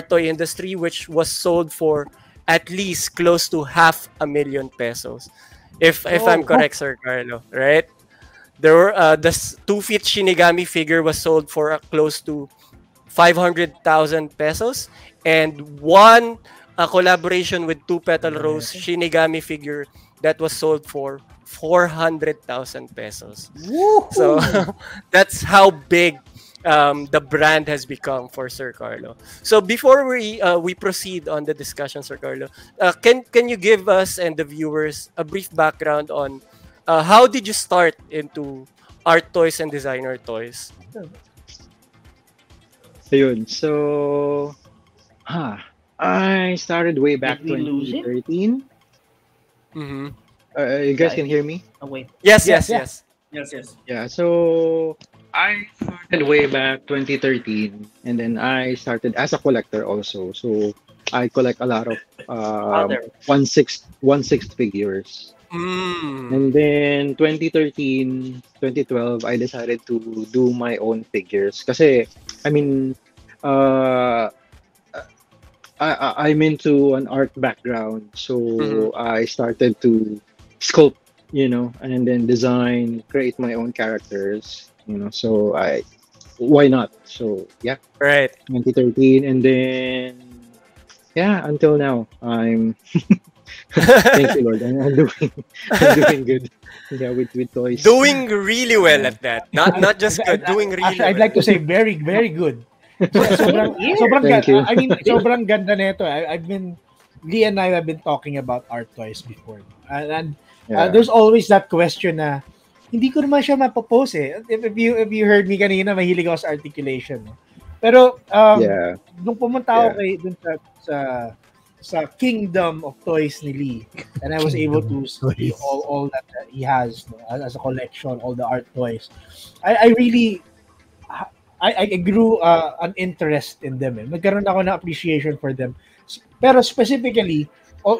toy industry, which was sold for at least close to 500,000 pesos. If I'm correct, Sir Carlo, right? There were the 2 feet Shinigami figure was sold for close to 500,000 pesos, and one collaboration with Two Petal Rose Shinigami figure that was sold for 400,000 pesos. So that's how big the brand has become for Sir Carlo. So before we proceed on the discussion, Sir Carlo, can you give us and the viewers a brief background on how did you start into art toys and designer toys? Ayun. So, I started way back Did we lose it? 2013. Mm-hmm. You guys can hear me? Oh, wait. Yes. Yes. Yes. Yeah, so I started way back 2013, and then I started as a collector also. So I collect a lot of Other. 1/6 figures. Mm. And then 2013, 2012, I decided to do my own figures. Kasi, I mean, I'm into an art background, so I started to sculpt, and then design, create my own characters, so why not? So yeah, Right. 2013, and then until now, I'm thank you Lord, I'm doing good. Yeah, with toys. Doing really well at that. Not just good, doing really Actually, I'd well. like to say very, very good. Sobrang Thank you. I mean, sobrang ganda nito. Lee and I have been talking about art toys before. And Yeah. there's always that question na hindi ko naman siya mapopose eh. If you heard me kanina, mahilig ako sa articulation. No? Pero Yeah. nung pumunta ako dun sa kingdom of toys ni Lee, and I was able to see all that he has, no, as a collection, all the art toys. I really grew an interest in them. Nagkaroon ako ng appreciation for them. Pero specifically,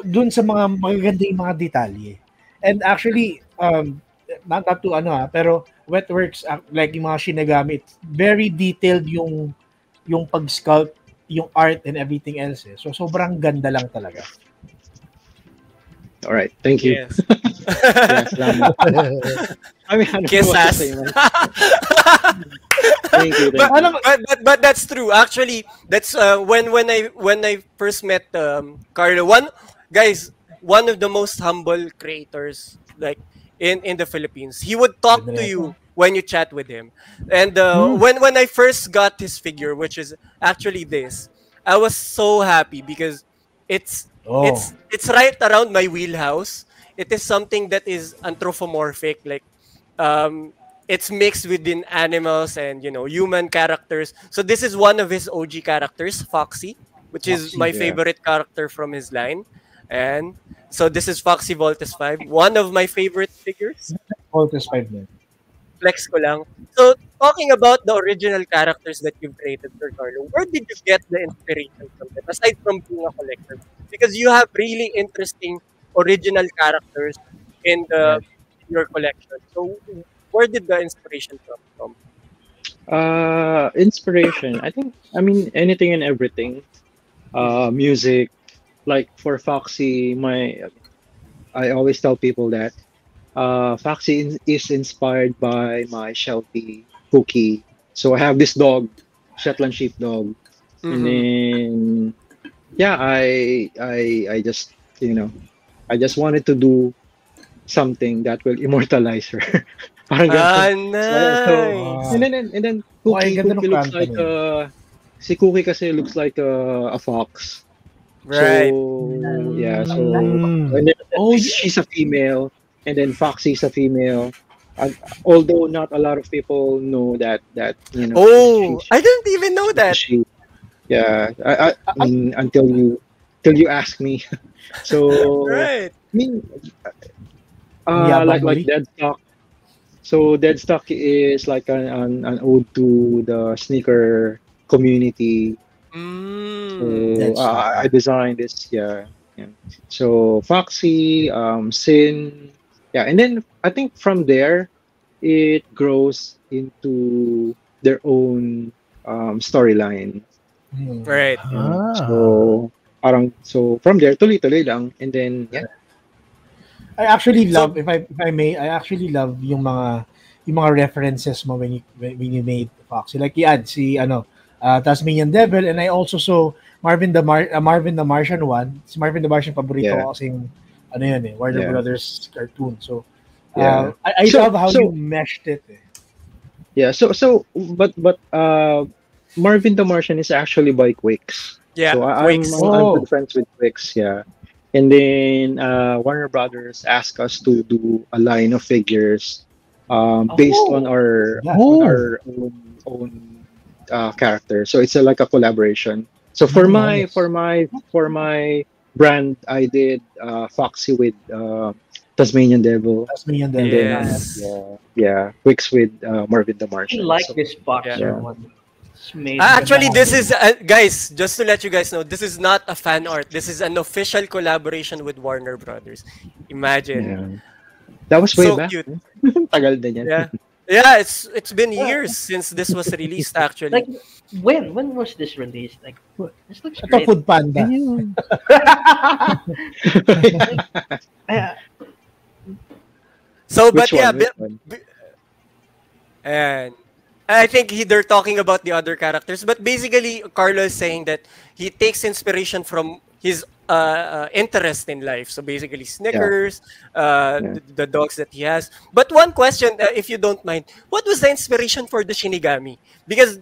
dun sa mga magagandang mga detalye. And actually, not to pero Wetworks, like yung mga Shinigami, it's very detailed yung pag-sculpt, yung art and everything else. So sobrang ganda lang talaga. All right, thank you. Yes. Yeah, salamat. I mean, I don't Kiss know what to ass. say, man. Thank you. But that's true. Actually, that's when I first met Carlo. One of the most humble creators like in the Philippines. He would talk to you when you chat with him. And when I first got his figure, which is actually this, I was so happy because it's right around my wheelhouse. It is something that is anthropomorphic, like it's mixed within animals and human characters. So this is one of his OG characters, Foxy, which is my favorite character from his line. And so this is Foxy Voltes 5, one of my favorite figures. Voltes 5 na. flex ko lang. So, talking about the original characters that you've created, Sir Carlo, where did you get the inspiration from them, aside from being a collector? Because you have really interesting original characters in your collection. So, where did the inspiration come from? Inspiration. I mean anything and everything. Music. Like for Foxy, I always tell people that Foxy is inspired by my Sheltie Cookie. So I have this dog, Shetland Sheepdog, and Mhm. then yeah, I just I just wanted to do something that will immortalize her. Parang Ah, ganun. So nice. and then Oh, ay, ganda Cookie ng looks kanta like nun. si Cookie kasi looks like a fox. Right. So yeah, so Mm. and then Oh, she's a female, and then Foxy's a female. Although not a lot of people know that Oh, I didn't even know that. she yeah I mean until you ask me. So Right. I mean Ang yabang like muli. Deadstock. So Deadstock is like an ode to the sneaker community. So Mm. Deadstock. I designed this, yeah. So Foxy, Sin, yeah, and then I think from there it grows into their own storyline. Right. So from there tuloy-tuloy lang, and then yeah. I actually So- love, if I may, I actually love yung mga references mo when you made Foxy. Like i-add si Tasmanian Devil, and I also saw Marvin the Martian one. Si Marvin the Martian paborito Yeah. ko kasing yun Warner Yeah. Brothers cartoon. So Yeah. I So- love how so- you meshed it. Yeah, but Marvin the Martian is actually by Quicks. Yeah. So Quicks. I'm good friends with Quicks, yeah. And then Warner Brothers asked us to do a line of figures based on our Yeah. on our own character. So it's like a collaboration. So for Nice. for my brand, I did Foxy with Tasmanian Devil. Tasmanian And Devil. then Yes. Quicks with Marvin the I Martian. like So, this boxer Yeah. one. It's made Actually, this is guys. Just to let you guys know, this is not a fan art. This is an official collaboration with Warner Brothers. Imagine. yeah. That was way So back. cute. Tagal din yan. Yeah. Yeah, it's been years since this was released. Actually. like when was this released? Like this looks Ito, great. Food Panda. So, but Which yeah, one? Which one? and I think they're talking about the other characters, but basically, Carlo is saying that he takes inspiration from his interest in life. So basically, Snickers, the dogs that he has. But one question, if you don't mind, what was the inspiration for the Shinigami? Because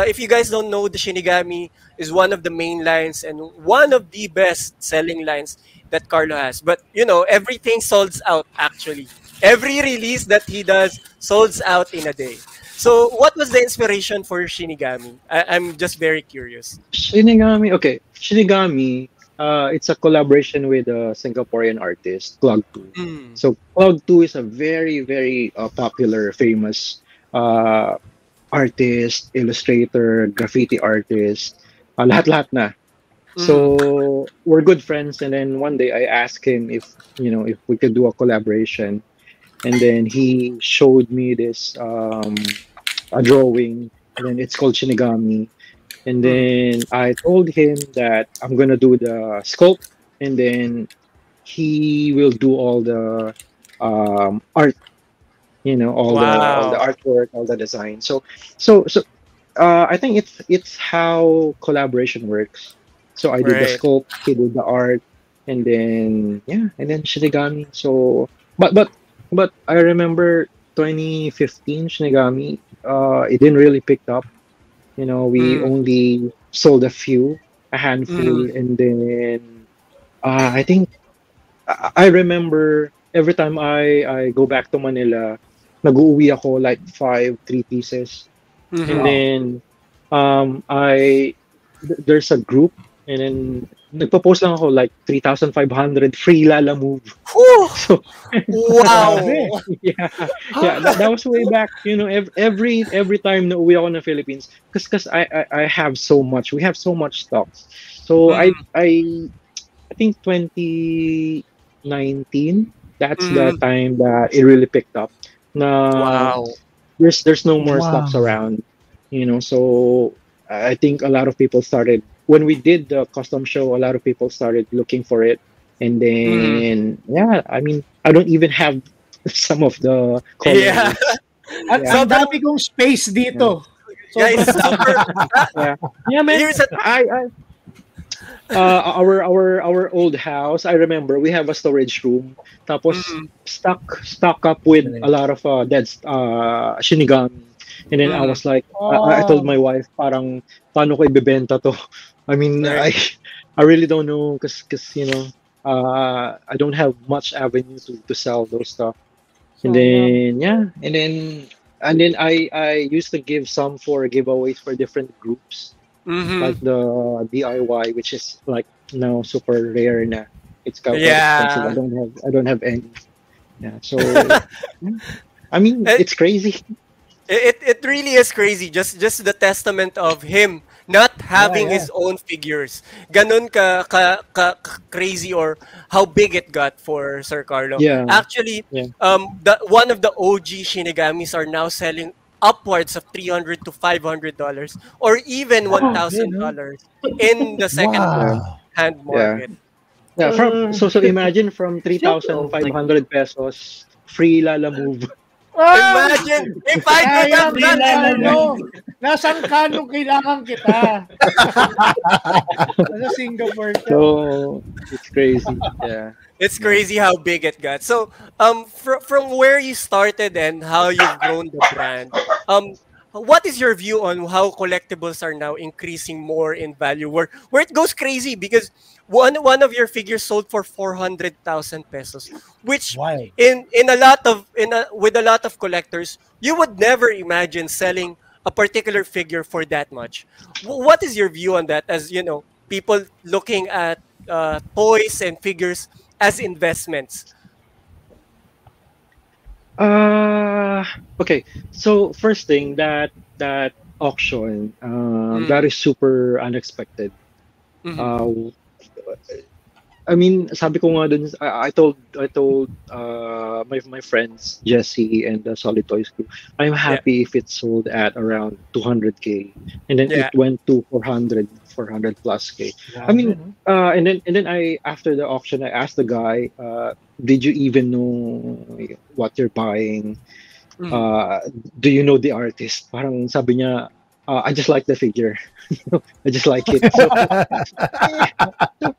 if you guys don't know, the Shinigami is one of the main lines and one of the best-selling lines that Carlo has. But everything solds out actually. Every release that he does solds out in a day. So, what was the inspiration for Shinigami? I'm just very curious. Shinigami. Okay, Shinigami. It's a collaboration with a Singaporean artist, Clog 2. Mm. So Clog 2 is a very, very popular, famous artist, illustrator, graffiti artist. Lahat-lahat na. So we're good friends, and then one day I asked him if we could do a collaboration, and then he showed me this a drawing, and then it's called Shinigami. And then I told him that I'm gonna do the sculpt, and then he will do all the art, all the artwork, all the design. So I think it's how collaboration works. So I did the Right. sculpt, he did the art, and then Shinigami. So but I remember 2015 Shinigami. It didn't really pick up. We only sold a handful, and then I think I remember every time I go back to Manila, nag-uuwi ako like 3 pieces, and then there's a group, and then nagpo-post lang ako like 3,500 free Lala move. Whew! So Wow! yeah, that was way back. You know, every time na uwi ako ng Philippines, because I have so much. We have so much stocks. So I think 2019. That's the time that it really picked up. Na Wow. there's no more stocks around. You know, so I think a lot of people started when we did the custom show. A lot of people started looking for it, and then I mean, I don't even have some of the colors. Yeah. At ang dami kong space dito. Guys, Man. here's a Our old house, I remember we have a storage room. Tapos stock up with a lot of dead Shinigami. And then I was like, I told my wife, parang paano ko ibebenta to? I mean, I really don't know because you know, I don't have much avenue to sell those stuff. And then and then I used to give some for giveaways for different groups. Like the DIY, which is like now super rare na. It's quite expensive. I don't have any. Yeah, so I mean, it's crazy. It really is crazy. Just the testament of him not having his own figures. Ganun ka crazy or how big it got for Sir Carlo. Yeah. Actually, one of the OG Shinigamis are now selling upwards of $300 to $500 or even $1,000 in the second hand market. Yeah, so imagine from 3,500 pesos free Lala move. Imagine if I could have done that. Nasaan ka nung kailangan kita? Nasa Singapore ka. So it's crazy. Yeah. It's crazy how big it got. So, from where you started and how you've grown the brand, what is your view on how collectibles are now increasing more in value? Where it goes crazy because one of your figures sold for 400,000 pesos, which with a lot of collectors, you would never imagine selling a particular figure for that much. What is your view on that? As you know, people looking at toys and figures as investments. Okay. So first thing that auction that is super unexpected. I mean, sabi ko nga dun, I told my friends Jesse and the Solid Toys crew, I'm happy if it's sold at around 200K, and then it went to 400 plus K. I mean, and then I after the auction I asked the guy, did you even know what you're buying? Do you know the artist? Parang sabi niya, I just like the figure. I just like it. So,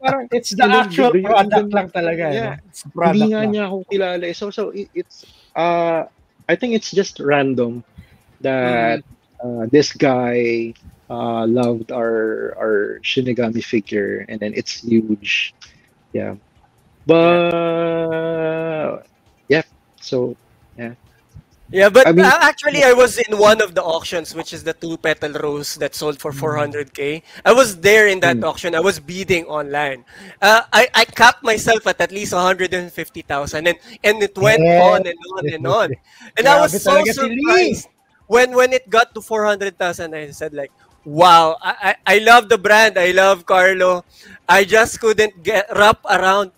parang, it's the actual product lang talaga. Yeah. It's product hindi nga lang. niya ako kilala. So it's I think it's just random that this guy loved our Shinigami figure, and then it's huge. Yeah. But so yeah. Yeah, but I mean, actually, I was in one of the auctions, which is the 2-petal rose that sold for 400K. I was there in that auction. I was bidding online. I capped myself at least 150,000, and it went on and on and on. And I was so surprised when it got to 400,000. I said like, wow, I love the brand. I love Carlo. I just couldn't wrap my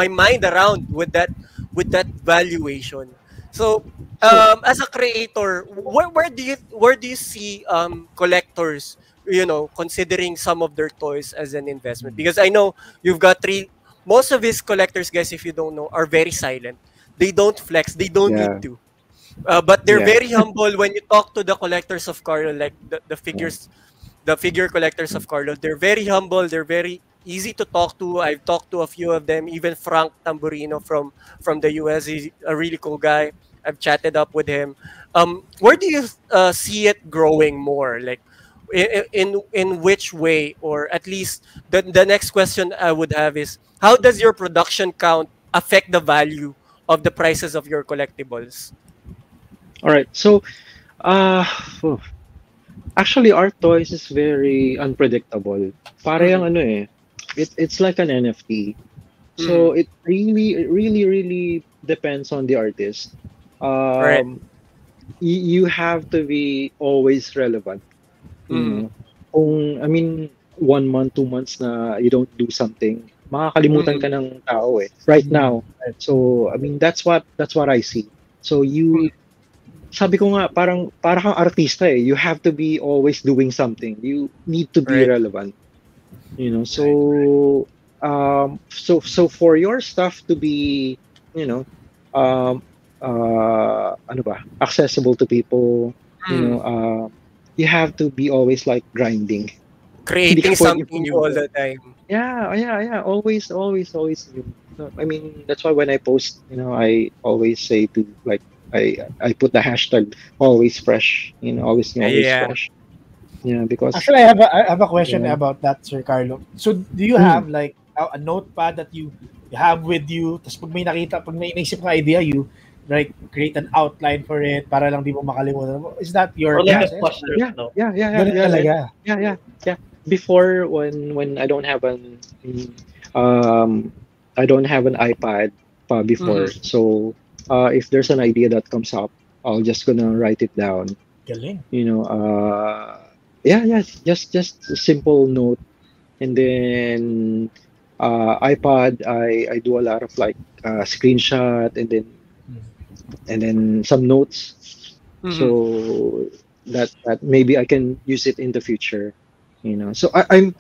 mind around with that valuation. So, as a creator, where do you see collectors, you know, considering some of their toys as an investment? Because I know you've got most of his collectors, guys, if you don't know, are very silent. They don't flex. They don't need to. But they're very humble when you talk to the collectors of Carlo, like the figure collectors of Carlo. They're very humble. They're very easy to talk to. I've talked to a few of them. Even Frank Tamburino from the US, he's a really cool guy. I've chatted up with him. Where do you see it growing more? Like, in which way? Or at least the next question I would have is, how does your production count affect the value of the prices of your collectibles? All right. So, Actually, art toys is very unpredictable. Para yung ano eh, it's like an NFT. So it really depends on the artist. Right. You have to be always relevant. You know, kung, I mean, 1 month, 2 months na you don't do something, makakalimutan ka ng tao eh. Right now. So, I mean, that's what I see. So you, sabi ko nga, para kang artista eh. You have to be always doing something. You need to be relevant. You know, so so for your stuff to be, you know, ano ba, accessible to people, you know, you have to be always like grinding. Creating something new all the time. Yeah. Always new. No, I mean, that's why when I post, you know, I always say to like, I put the hashtag always fresh, you know, always fresh. Yeah, because actually I have a question about that, Sir Carlo. So do you have like a notepad that you have with you? Tapos pag may naisip ng idea, you like create an outline for it para lang di mo makalimutan. Is that your process? Yeah. Before when I don't have an iPad before. So if there's an idea that comes up, I'll just gonna write it down. Galing. You know, just a simple note, and then iPad. I do a lot of like screenshot, and then some notes, so that maybe I can use it in the future. You know, so I'm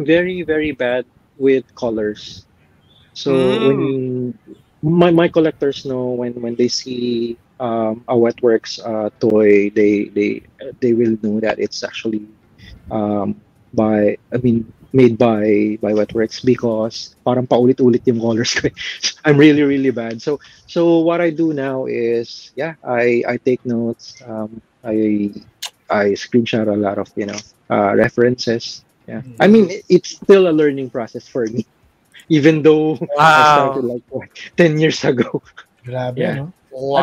very very bad with colors. So when my collectors know when they see a Wetworks toy, they will know that it's actually made by Wetworks, because parang paulit-ulit yung colors ko. I'm really really bad. So what I do now is I take notes. I screenshot a lot of, you know, references. Yeah, I mean, it's still a learning process for me, even though I started like 10 years ago. Grabe, no? Wow. I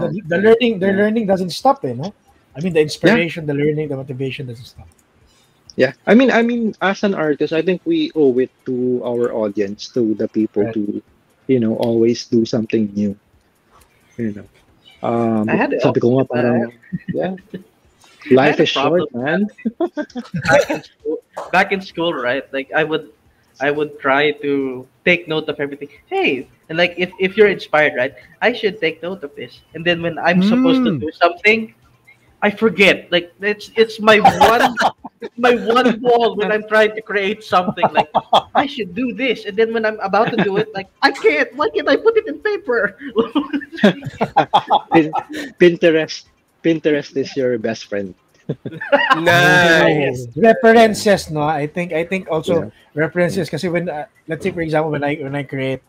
mean, the learning doesn't stop, no? I mean, the inspiration, the learning, the motivation doesn't stop. Yeah, I mean, as an artist, I think we owe it to our audience, to the people, to, you know, always do something new. You know, sabi ko nga parang, life is short, man. Back in school, right? Like I would try to take note of everything. Hey, and like if you're inspired, right? I should take note of this. And then when I'm supposed to do something, I forget. Like it's my one goal when I'm trying to create something. Like I should do this, and then when I'm about to do it, like I can't. Why can't I put it in paper? Pinterest is your best friend. Nice. References, no? I think also references, kasi when let's say for example when I create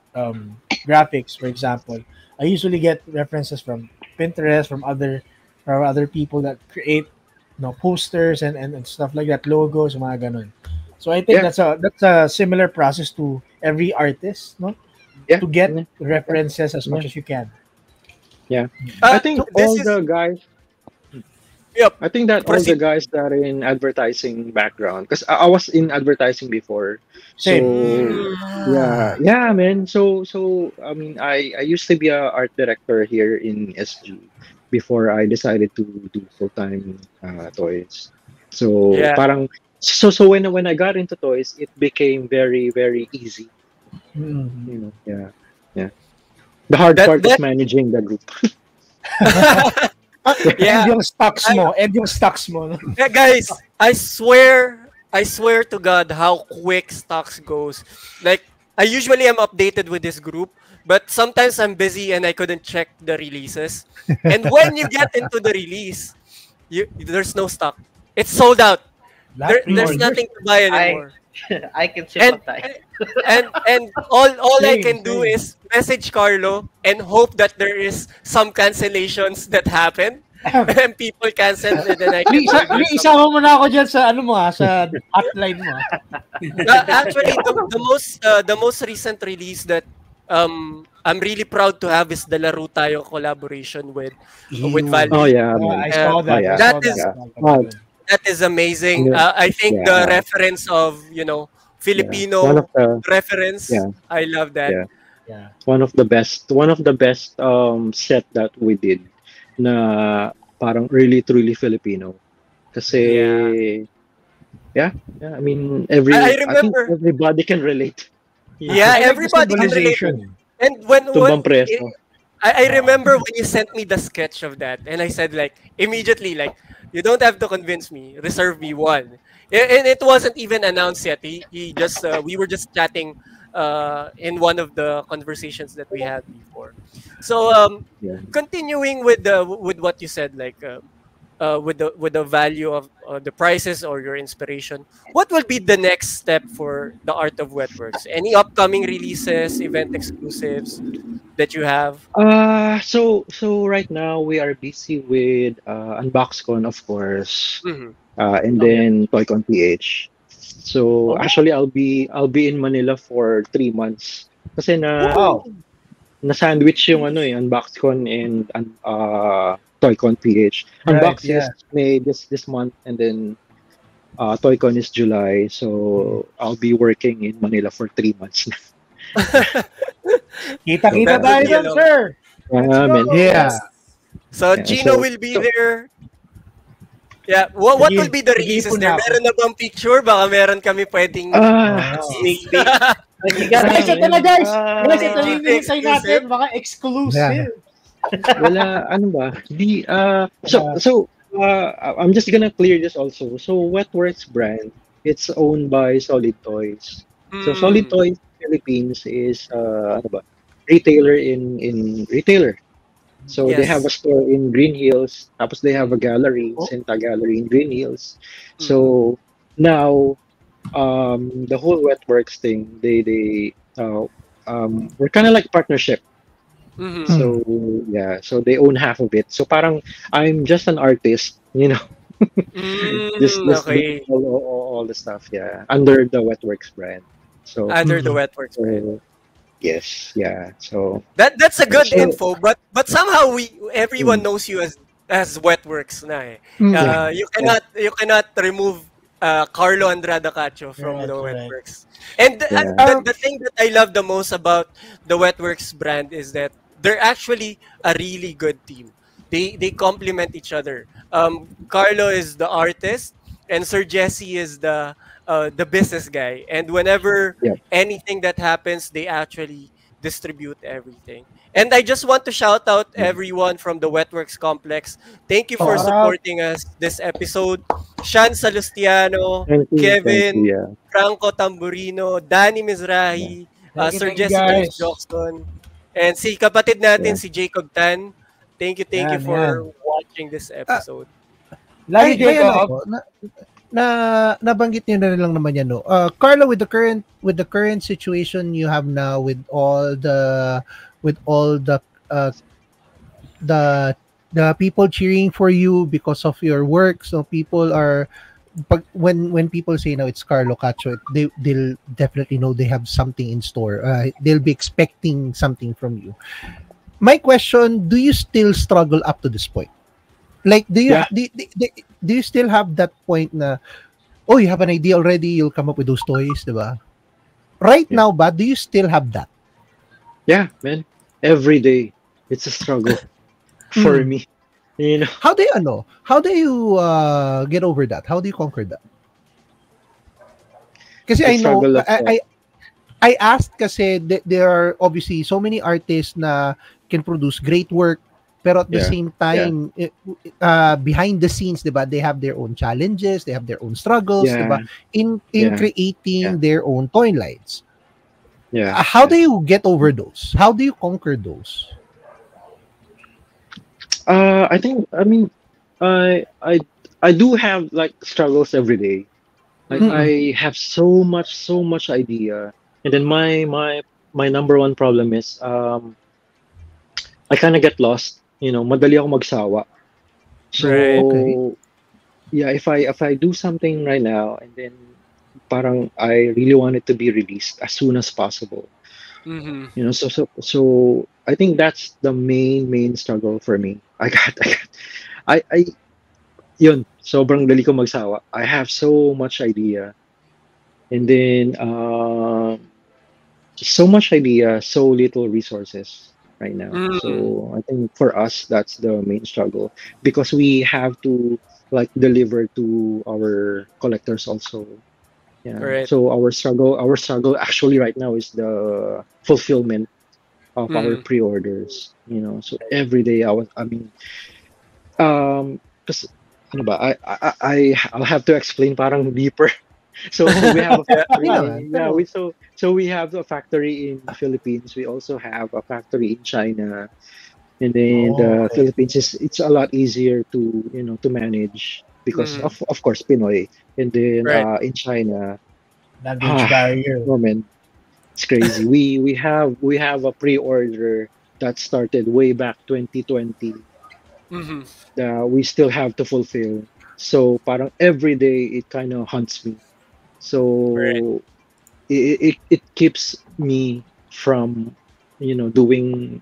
graphics, for example, I usually get references from Pinterest, from other people that create, you know, posters and stuff like that, logos, mga ganun. So I think that's a similar process to every artist, no? To get references as much as you can. Yeah. I think all the guys. Yep. I think that all the guys that are in advertising background, because I was in advertising before. Same. So yeah, man. So I mean, I used to be a art director here in SG before I decided to do full-time toys. So parang so when I got into toys, it became very very easy. You know, yeah. The hard part is managing the group. And yung stocks mo. Yeah, guys, I swear to God how quick stocks goes. Like, I usually am updated with this group, but sometimes I'm busy and I couldn't check the releases. And when you get into the release, there's no stock. It's sold out. There's nothing to buy anymore. I can sympathize. And all I can do is message Carlo and hope that there is some cancellations that happen and people cancel, and then I can isama mo na ako dyan sa sa hotline mo. Actually, the most recent release that I'm really proud to have is the Laro Tayo collaboration with Valve. Oh yeah, Yeah, man. I saw that. yeah. I That saw is that. Oh, that is amazing. yeah, I think the yeah, reference of, yeah. One of Filipino the reference, yeah, I love that. yeah. Yeah. One of the best set that we did na parang really truly Filipino. Yeah. Kasi yeah, I mean I I think remember. everybody can relate. You know, Yeah, I like the everybody can relate. symbolization. And when tumbang preso. I remember when you sent me the sketch of that, and I said like immediately like, you don't have to convince me. Reserve me one. And it wasn't even announced yet. He just we were just chatting in one of the conversations that we had before. So Yeah. continuing with what you said, like with the value of the prices or your inspiration, what will be the next step for the Art of Wetworks? Any upcoming releases, event exclusives that you have? So right now we are busy with UnboxCon, of course, Mhm. and Okay. then ToyCon PH. So Oh, actually I'll be in Manila for 3 months. Kasi wow. na sandwich yung ano UnboxCon and ToyCon PH. Right, Unbox yeah. is May this month, and then ToyCon is July. Mm. So I'll be working in Manila for 3 months. Kita-kita That will tayo be a doon, long. sir. Let's Yeah, go. man. Yeah. So Yeah, Gino will be so there. Yeah, what will Sige, be the releases nag-iipon there? na ako. Meron na bang picture? Baka meron kami pwedeng ah Wow. Sneak peek. Like, you gotta Guys, ito na guys. Guys, ito Hindi yung hinihintay natin. exclusive? Mga exclusive. wala ano ba? Di Yeah. I'm just gonna clear this also. So Wetworks brand, it's owned by Solid Toys. So Solid Mm. Toys Philippines is ano ba? Retailer in retailer. So they have a Yes. store in Green Hills, tapos they have a gallery, Oh, Senta Gallery in Green Hills. Mm. So now the whole Wetworks thing, we're kind of like partnership. Mhm. So yeah, so they own half of it. So parang I'm just an artist, just Okay. doing all the stuff, yeah, under the Wetworks brand. So Under the Wetworks brand. so yes, yeah. So That's a good so info, but somehow everyone mm, knows you as Wetworks na eh. yeah, yeah, You cannot remove Carlo Andrada Cacho from right, the right. Wetworks. And yeah, the thing that I love the most about the Wetworks brand is that they're actually a really good team. They complement each other. Carlo is the artist, and Sir Jesse is the business guy. And whenever yeah. anything that happens, they actually distribute everything. And I just want to shout out Mm. everyone from the Wetworks complex. Thank you for Shout out. supporting us this episode. Shan Salustiano, Thank you, Kevin, yeah, Franco Tamburino, Danny yeah, Mizrahi, Sir Thank you Jesse Cruz guys. Johnson, and si kapatid natin, yeah. si Jacob Tan. Thank you Yan, yan. for watching this Ah, episode. Lagi may ano Jacob. ako, nabanggit niyo na rin lang naman yan, no. Carlo, with the current situation you have now, with all uh the people cheering for you because of your work, so people are when people say now it's Carlo Cacho, they'll definitely know they have something in store. They'll be expecting something from you. My question: do you still struggle up to this point? Like, Yeah. do you still have that point na, oh, you have an idea already, you'll come up with those toys, diba? Right Yeah. now, but do you still have that? Yeah, man. Every day, it's a struggle for Mm. me. You know, How do you get over that? How do you conquer that? Kasi the I know struggle of I asked kasi there are obviously so many artists na can produce great work, pero at the yeah, same yeah, time behind the scenes, 'di ba, they have their own challenges, they have their own struggles, 'di ba, yeah, in yeah, creating yeah, their own toy lines. yeah, How do yeah. you get over those? How do you conquer those? I think, I mean, I do have like struggles every day. Like Mm-mm. I have so much idea, and then my number one problem is I kind of get lost. Madali ako magsawa. Right. Okay. So yeah, if I do something right now, and then parang I really want it to be released as soon as possible. Mm-hmm. You know, so I think that's the main struggle for me. I yun, sobrang dali ko magsawa. I have so much idea, and then so much idea, so little resources right now. Mm. So I think for us that's the main struggle, because we have to like deliver to our collectors also. Yeah. Right. So our struggle actually right now is the fulfillment of our Mm. pre-orders. You know, so every day I mean, because ano ba, I'll have to explain parang deeper. So we have a Yeah. Hindi factory. naman, Yeah, pero so we have a factory in Philippines. We also have a factory in China, and then Oh, the okay. Philippines is it's a lot easier to to manage because Mm. of course Pinoy, and then Right. in China, Language ah, barrier. oh man, it's crazy. We have a pre-order that started way back 2020 Mm-hmm. that we still have to fulfill. So parang every day it kind of hunts me. Right. So it keeps me from doing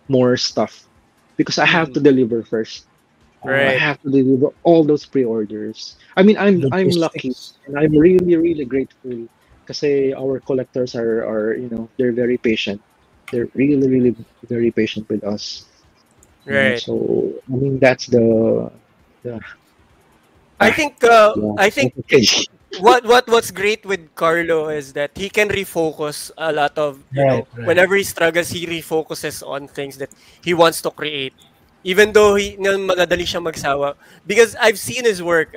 more stuff because I have Mm-hmm. to deliver first. I Right. have to deliver all those pre-orders. I mean, I'm lucky Logistics. and I'm really grateful because our collectors are they're very patient. They're really very patient with us. Right. So I mean that's the I ah, think yeah, I think that's crazy. what's great with Carlo is that he can refocus a lot of, Right, right. whenever he struggles, he refocuses on things that he wants to create. Even though madadali siya magsawa. Because I've seen his work.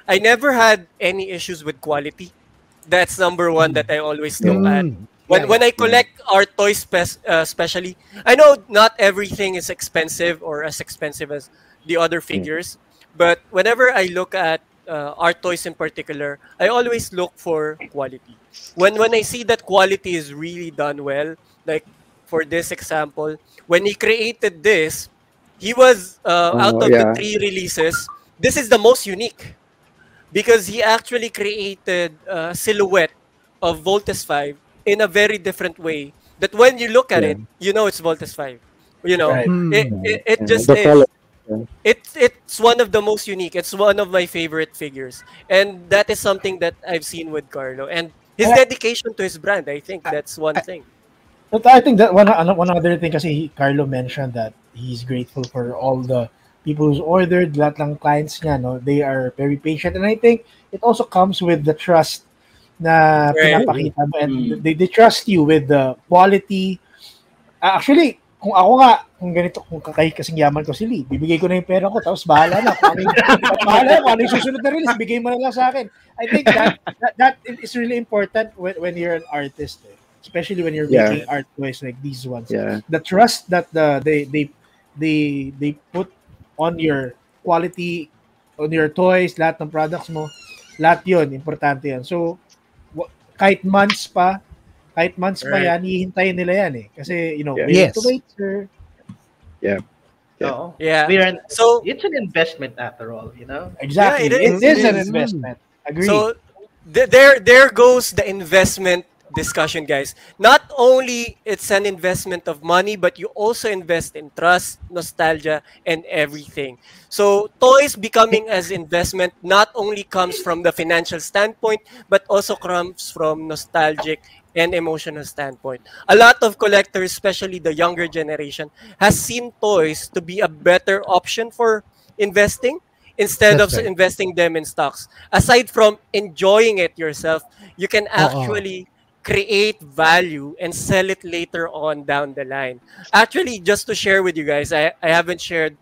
I never had any issues with quality. That's number one that I always Yeah, look at. Yeah, When yeah. I yeah. collect art toys, especially, I know not everything is expensive or as expensive as the other Yeah. figures, but whenever I look at art toys in particular, I always look for quality. When I see that quality is really done well, like for this example, when he created this, he was out Oh of the yeah, three releases, this is the most unique because he actually created a silhouette of Voltes 5 in a very different way that when you look at yeah, it, you know it's Voltes 5. You know, Right. it, mm, it, it yeah. just The color. is. Yeah. It's one of the most unique. It's one of my favorite figures. And that is something that I've seen with Carlo. And his And dedication to his brand, I think that's one I, thing. but I think that one other thing kasi Carlo mentioned that he's grateful for all the people who's ordered, lahat ng clients niya, no? They are very patient. And I think it also comes with the trust na Right. Yeah, pinapakita mo and Mm. they trust you with the quality. Actually, kung ako nga, kung ganito, kung kasing yaman ko si Lee, bibigay ko na yung pera ko, tapos bahala na. Kung ano yung susunod na release, bigay mo na lang sa akin. I think that is really important when you're an artist, eh. Especially when you're yeah, making art toys like these ones. yeah. The trust that they put on your quality, on your toys, lahat ng products mo, lahat yun, importante yan. So, kahit months pa Right. yan, hihintayin nila yan eh. Kasi, Yeah. we need to yes. wait, sir. Yeah. Oh, Yeah. we're So it's an investment after all, you know. Exactly. yeah, it is. It It is an is. investment. Agree. So there goes the investment discussion, guys. Not only it's an investment of money, but you also invest in trust, nostalgia, and everything. So toys becoming as investment not only comes from the financial standpoint, but also comes from nostalgic and emotional standpoint. A lot of collectors, especially the younger generation, has seen toys to be a better option for investing instead of That's right. investing them in stocks. Aside from enjoying it yourself, you can Oo. actually create value and sell it later on down the line. Actually, just to share with you guys, I haven't shared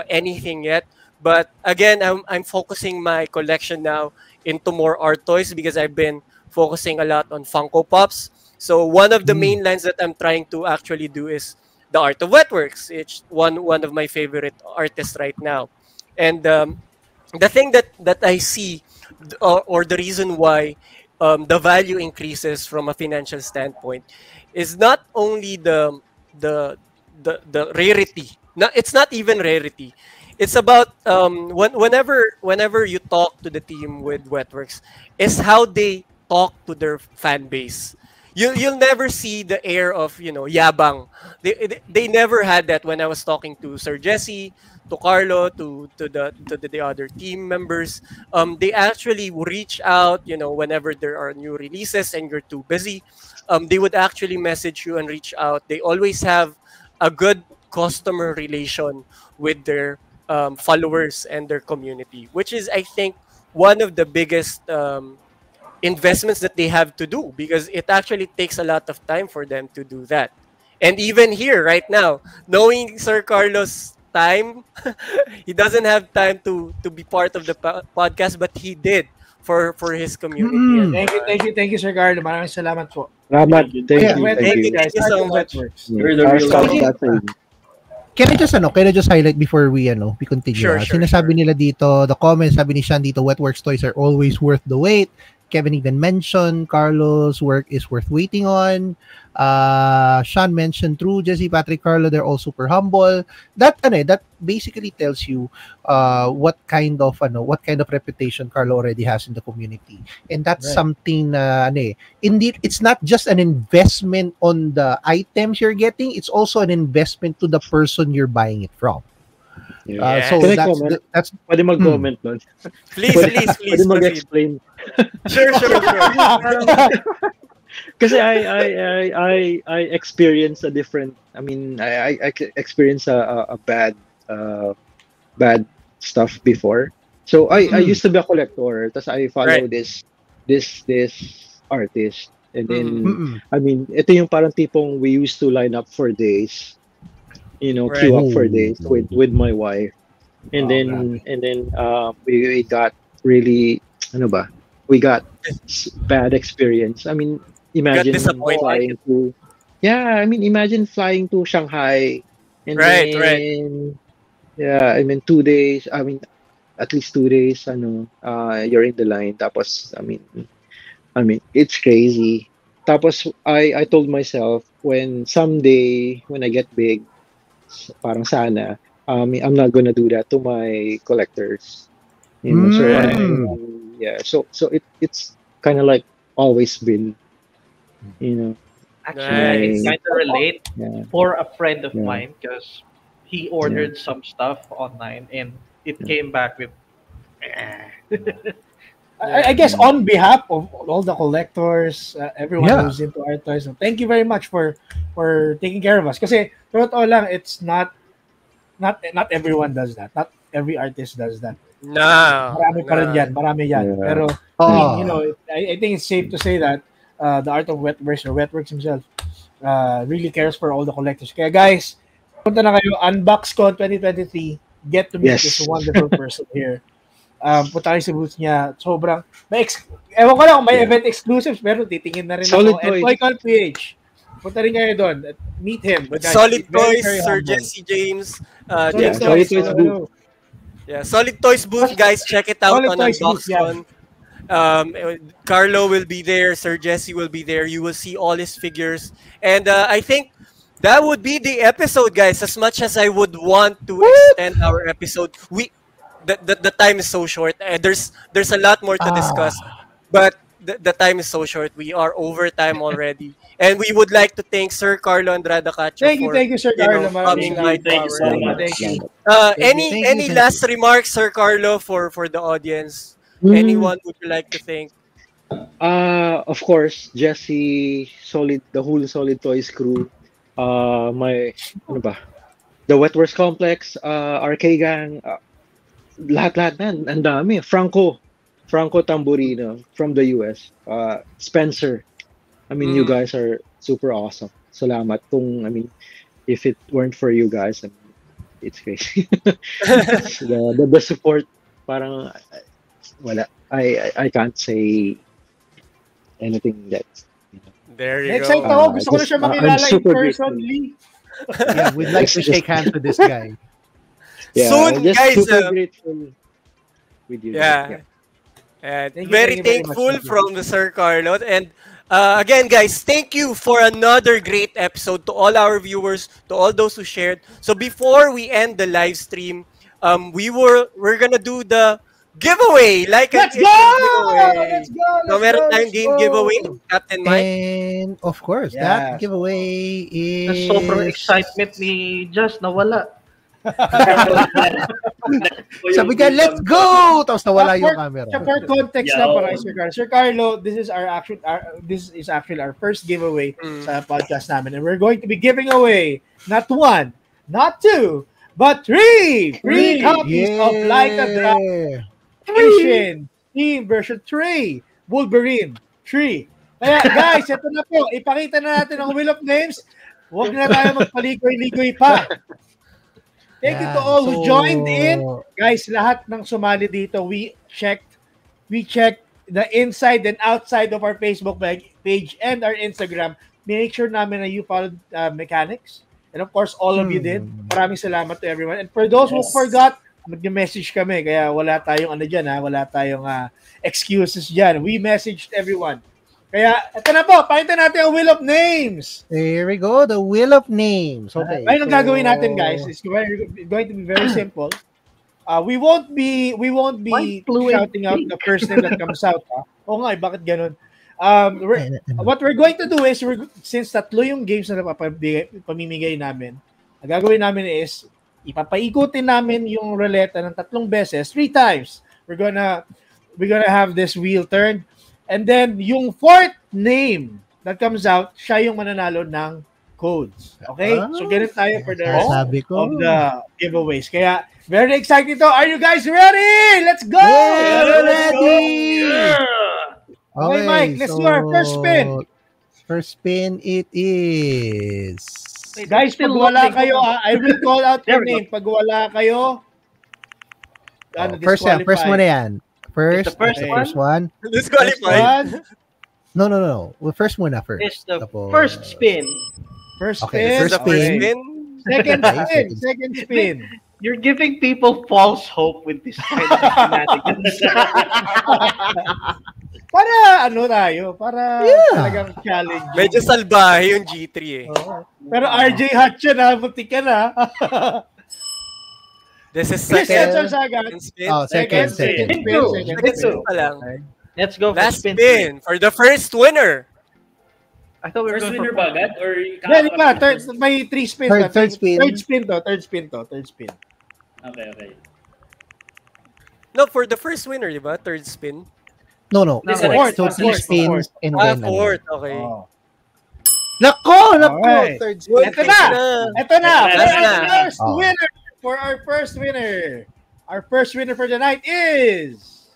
anything yet. But again, I'm focusing my collection now into more art toys because I've been focusing a lot on Funko Pops. So one of the Mm. main lines that I'm trying to actually do is the Art of Wetworks. It's one of my favorite artists right now. And the thing that I see, or the reason why the value increases from a financial standpoint, is not only the the rarity. No, it's not even rarity. It's about whenever you talk to the team with Wetworks, is how they talk to their fan base. you'll never see the air of, yabang. They never had that when I was talking to Sir Jesse, to Carlo, to the other team members. They actually reach out, whenever there are new releases and you're too busy. They would actually message you and reach out. They always have a good customer relation with their followers and their community, which is, I think, one of the biggest investments that they have to do, because it actually takes a lot of time for them to do that. And even here right now, knowing Sir Carlos time, he doesn't have time to be part of the podcast, but he did for his community. And, Thank you, Sir Carlo. Maraming salamat po. Salamat. Thank you. Guys. Thank you so much. You're the real Can I just highlight before we continue? Sure, Sinasabi nila dito, the comments, sabi ni Sean dito, Wetworks toys are always worth the wait. Kevin even mentioned Carlos' work is worth waiting on. Sean mentioned true, Jesse, Patrick, Carlo, they're all super humble. That basically tells you what kind of reputation Carlo already has in the community. And that's something indeed, it's not just an investment on the items you're getting, it's also an investment to the person you're buying it from. So that's pwede mag-comment nun. Please. Pwede mag-explain. Sure. Kasi I experienced a different. I mean, I experienced a bad stuff before. So I used to be a collector. Tas I follow this artist, and then I mean, ito yung parang tipong we used to line up for days. Queue up for days with my wife, and then we got really we got bad experience. I mean, imagine flying to imagine flying to Shanghai, and then 2 days. I mean, at least 2 days. You're in the line. Tapos I mean, it's crazy. Tapos I told myself when someday when I get big, parang sana, I'm not gonna do that to my collectors. So it's kind of like always been, Actually, I kind of relate for a friend of mine, because he ordered some stuff online and it came back with. I guess on behalf of all the collectors, everyone who's into art toys, thank you very much for taking care of us. Kasi totoo lang, it's not everyone does that. Not every artist does that. Marami yan. Pero I think it's safe to say that the Art of Wetworks or Wetworks himself really cares for all the collectors. Kaya guys, punta na kayo, UnboxCon 2023. Get to meet this wonderful person here. Punta kayo sa booth niya. Sobrang, ewan ko lang, may event exclusives, pero titingin na rin Solid ako. And Toycon PH. Punta rin kayo doon. Meet him. Solid Toys, Sir Jesse James. Solid Toys booth. Yeah, Solid Toys booth, guys. Check it out on UnboxCon. Carlo will be there. Sir Jesse will be there. You will see all his figures. And I think that would be the episode, guys. As much as I would want to extend our episode, the time is so short. There's a lot more to discuss, but the time is so short. We are over time already, and we would like to thank Sir Carlo Andrada Cacho. Thank you, Sir Carlo. Coming by Thank you so much. Thank you. Any last remarks, Sir Carlo, for the audience? Anyone would you like to thank? Of course, Jesse, the whole Solid Toys crew. The Wetworks Complex, RK Gang. Lahat na, ang dami. Franco Tamburino from the US. Spencer. I mean, you guys are super awesome. Salamat. If it weren't for you guys, it's crazy. the support, parang wala. I can't say anything that. There you Next go. time ako, gusto ko na siya makilala in super personally. Yeah, we'd like to shake hands with this guy. Soon, just guys. Super grateful with you. Yeah. And Thank you very very thankful much. from the Sir Carlo. And again, guys, thank you for another great episode to all our viewers, to all those who shared. So before we end the live stream, we're gonna do the giveaway! Like Let's an go! giveaway. Let's go! So, meron tayong game giveaway, Captain Mike. And of course, Yes. that giveaway Sa is sobrang excitement ni Just nawala. Sabi ka, let's go! Tapos nawala yung camera. So for context Yeah, na para oo. kay Sir Carlo. Sir Carlo, this is actually our first giveaway sa podcast namin. And we're going to be giving away not one, not two, but three free copies of Like a Dragon Edition Team version 3 Wolverine 3. Kaya guys, ito na po. Ipakita na natin ang Wheel of Names. Huwag na tayo magpaligoy-ligoy pa. Thank you to all who joined in. Guys, lahat ng sumali dito, we checked the inside and outside of our Facebook page and our Instagram. Make sure namin na you followed mechanics. And of course, all of you did. Maraming salamat to everyone. And for those who forgot, mag-message kami. Kaya wala tayong wala tayong excuses dyan. We messaged everyone. Kaya, ito na po, pakita natin ang Wheel of Names. There we go, the Wheel of Names. Okay. Ngayon ang gagawin natin, guys, is going to be very simple. We won't be shouting out the first name that comes out. Oo nga, bakit ganun? What we're going to do is, since tatlo yung games na pamimigay namin, ang gagawin namin is, ipapaikutin namin yung ruleta ng 3 beses, 3 times. We're gonna have this wheel turned. And then, yung 4th name that comes out, siya yung mananalo ng codes. Okay? So, ganun tayo for the rest of the giveaways. Kaya, very excited to. Are you guys ready? Let's go! We're ready! Okay, Mike, let's do our first spin. First spin, it is... Guys, pag wala kayo, I will call out your name. Pag wala kayo, first muna yan. First one. Disqualified. No. Well, first muna first. It's the Tapos, first spin. First Okay, spin. first spin. Second spin. You're giving people false hope with this kind of shenanigans. Para talagang challenge. Medyo salbahe yung G3 eh. Pero RJ Hatch na, buti ka na. This is Yes, second spin. spin. Second Spin pa lang. Let's go for Last spin. spin for the first winner. I thought we were First going winner for ba agad? Or Hindi pa, may 3 spins. Third spin. Third spin. Okay. No, for the first winner, di ba? Third spin. No. Fourth. So, 3 spins and then... Fourth. Okay. Oh. Nako! Alright. Third spin. Ito na. Last na. For our first winner. Our first winner for the night is...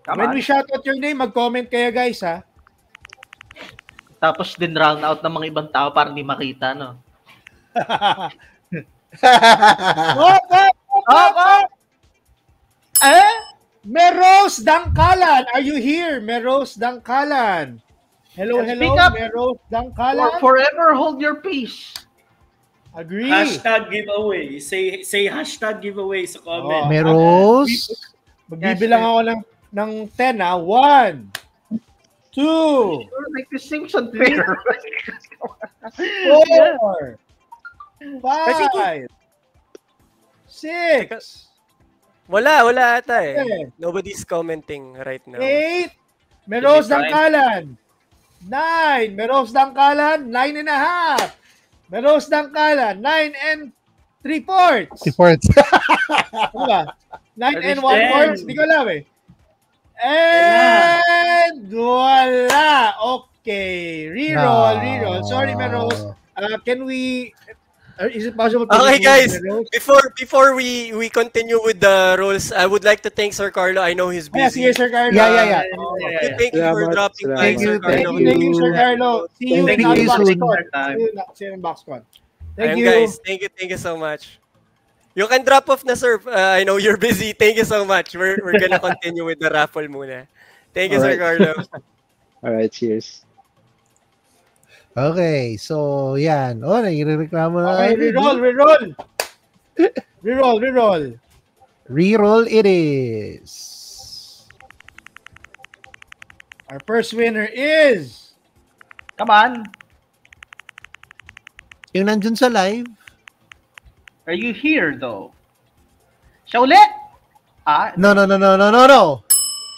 When we shout out your name, mag-comment kayo, guys, ha? Tapos din round out ng mga ibang tao para hindi makita, no? Meros Dangkalan, are you here? Meros Dangkalan. Hello, Speak up. Meros Dangkalan. Forever hold your peace. Agree. Hashtag giveaway. Say hashtag giveaway sa comment. Meros. Magbibilang ako ng 10, ha? 1, 2, You're like the Simpson pair. 4, 5, 6, Wala ata eh. Okay. Nobody's commenting right now. 8, Meros Dangkalan. 9, Meros Dangkalan, 9 and a half. Meros Dangkalan, 9 and 3/4. Reports. Ano ba? 9 and 1/4? Hindi ko alam eh. And wala. Okay. Reroll. Sorry, Meros. Can we... is it possible to... Okay, guys. Meros? Before we continue with the roles, I would like to thank Sir Carlo. I know he's Yes, busy. Sir Carlo. Yeah. Thank you for dropping by, Sir Carlo. Thank you, Sir Carlo. See you in Thank you soon. See you in BoxCon. Ayun, Thank you. guys. Thank you so much. You can drop off na, sir. I know you're busy. Thank you so much. We're gonna continue with the raffle muna. Thank you, Sir Carlo. Alright, cheers. Okay, so yan. Oh, nagrereklamo na. Okay, reroll. Reroll it is. Our first winner is... Come on. Yung nandun sa live. Are you here, though? Siya ulit? No.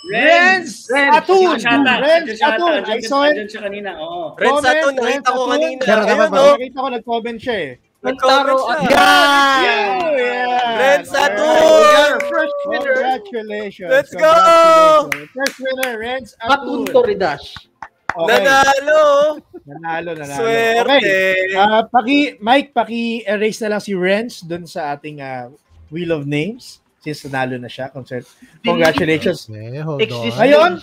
Renz Atun! Renz Atun! I saw it. Diyan siya kanina, oo. Renz Atun, nakita ko kanina. Pero Ayun, dapat no? Nakita ko nag-comment siya eh. Nag-comment siya. Yeah! Renz Atun! First winner. Congratulations! Let's go! Congratulations. First winner, Renz Atun. Patunto Ridash. Okay. Nanalo! Nanalo. Swerte! Okay. Mike, paki-erase na lang si Renz dun sa ating Wheel of Names. Since nanalo na siya. Congratulations. Okay, hold on. Ngayon,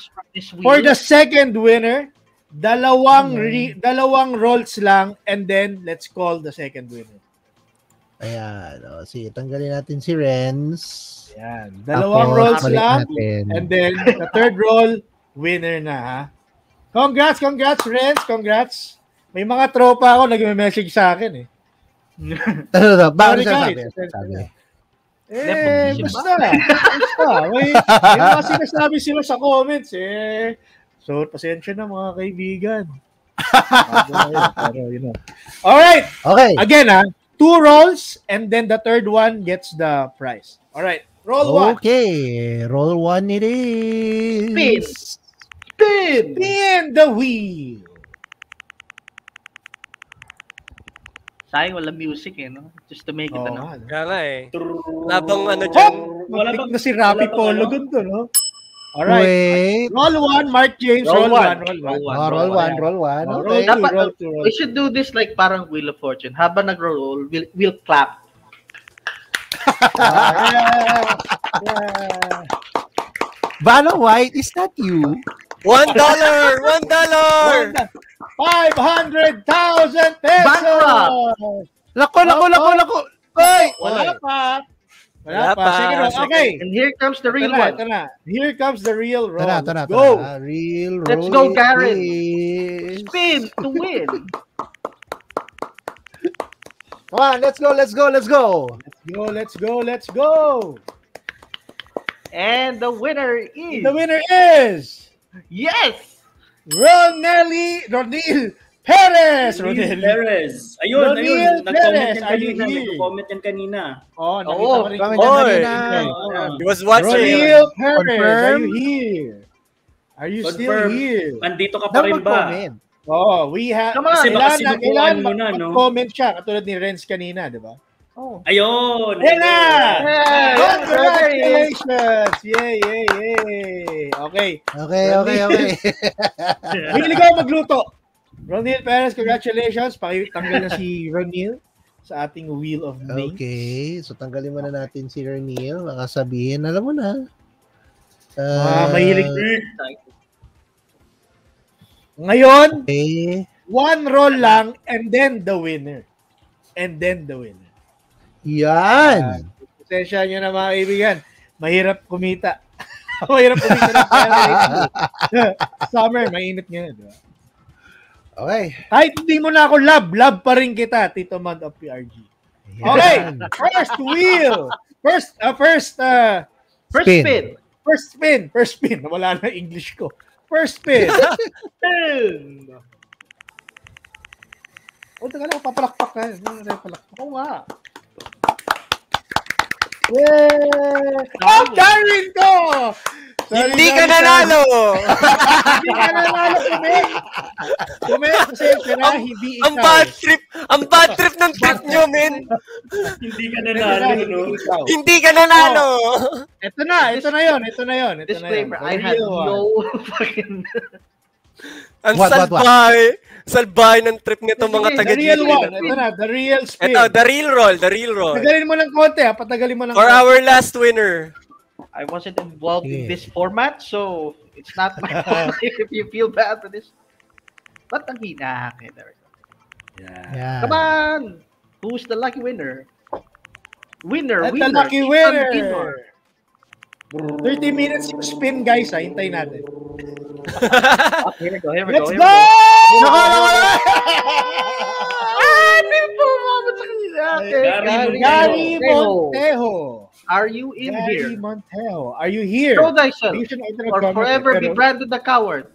for the second winner, dalawang rolls lang and then let's call the second winner. Ayan. Sige, tanggalin natin si Renz. Ayan. Dalawang rolls balik lang natin. and then the third roll, winner na ha. Congrats, Renz. Congrats. May mga tropa ako nag-message sa akin eh. Bakit Sorry, siya guys. sabi? Basta. May mga sinasabi sila sa comments eh. So, pasensya na mga kaibigan. Pero, Alright. Okay. Again, 2 rolls and then the third one gets the prize. Alright. Roll 1. Okay. Roll 1 it is. Spin the wheel. Sayang wala music no? Just to make it Kaya nga eh. Labang dyan. Mag-pick na si Rapi Polo gundo, no? Alright. Wait. Roll 1, Mark James. Roll 1. Roll 1. Okay. Roll 2. We should do this like parang Wheel of Fortune. Habang nag-roll, we'll clap. Vanna White, is that you? $1! $1! 500,000 pesos! Lako! Ay! Wala pa. Sige, okay. And here comes the real one. Here comes the real roll. Tara. Go. Real roll. Let's go, Karen. Is... Spin to win. Come on, let's go. Let's go. And the winner is... The winner is... Yes! Ronil Perez! Ayun. Nag-comment yan kanina. Oh, nakita ko rin. He was watching. Ronil Perez, are you here? Are you still here? Andito ka pa rin ba? Oh, we have... Come on. Kailangan mag-comment siya, katulad ni Renz kanina, di ba? Oh. Ayun! Congratulations! Yay! Okay. Hilig ako magluto. Ronil Perez, congratulations. Pakitanggal na si Ronil sa ating Wheel of Names. Okay, so tanggalin muna natin si Ronil. Baka sabihin, alam mo na. Mahilig. Ngayon, okay. 1 roll lang and then the winner. Yan. Pasensya nyo na mga kaibigan. Mahirap kumita. Mahirap kumita ng pera. Summer, mainit nga. Diba? Okay. Kahit hindi mo na ako love pa rin kita, Tito Man of PRG. Okay, first wheel. First spin. First spin. Wala na English ko. First spin. Taga lang, papalakpak na. Oo nga. Yeah! Ang Darwin ko! Hindi ka nanalo! Hindi ka nanalo, Kume, kasi hindi ikaw. Ang bad trip ng trip nyo, men! Hindi ka nanalo, no? Hindi ka nanalo! Ito na yun. Disclaimer, I had no fucking... Ang salbahay ng trip nito mga taga-GT. The real one. Ito na, the real spin. Ito, the real roll. Patagalin mo ng konti, patagalin mo ng For our last winner. I wasn't involved in this format, so it's not my fault if you feel bad for this. Ba't ang hina? Okay, there we go. Yeah. Come on! Who's the lucky winner? The lucky winner! 30 minutes yung spin, guys. Hintayin natin. Here we go. Let's go! Gary Montejo. Are you in here? Gary Montejo. Are you here? Show thyself, or forever be branded a coward.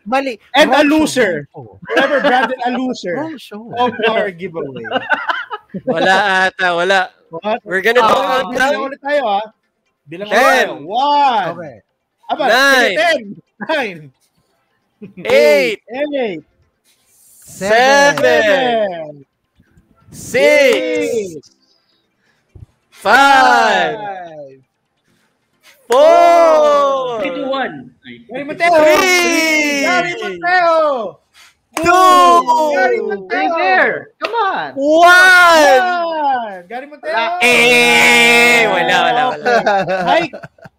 Mali. And a loser. Forever branded a loser Wrong show. of our giveaway. Wala ata, wala. What? We're gonna do Bilang countdown. ulit tayo, ha? Bilang ulit 10. tayo. 1. Okay. Aba, 9. 10. 9. 8. 8. 7. 6. 5. 4. 3, 2, 1. Gary Mateo. 3. Gary Mateo. 2. Gary Mateo. Stay there. Come on. 1. Gary Mateo. Wala. Mike,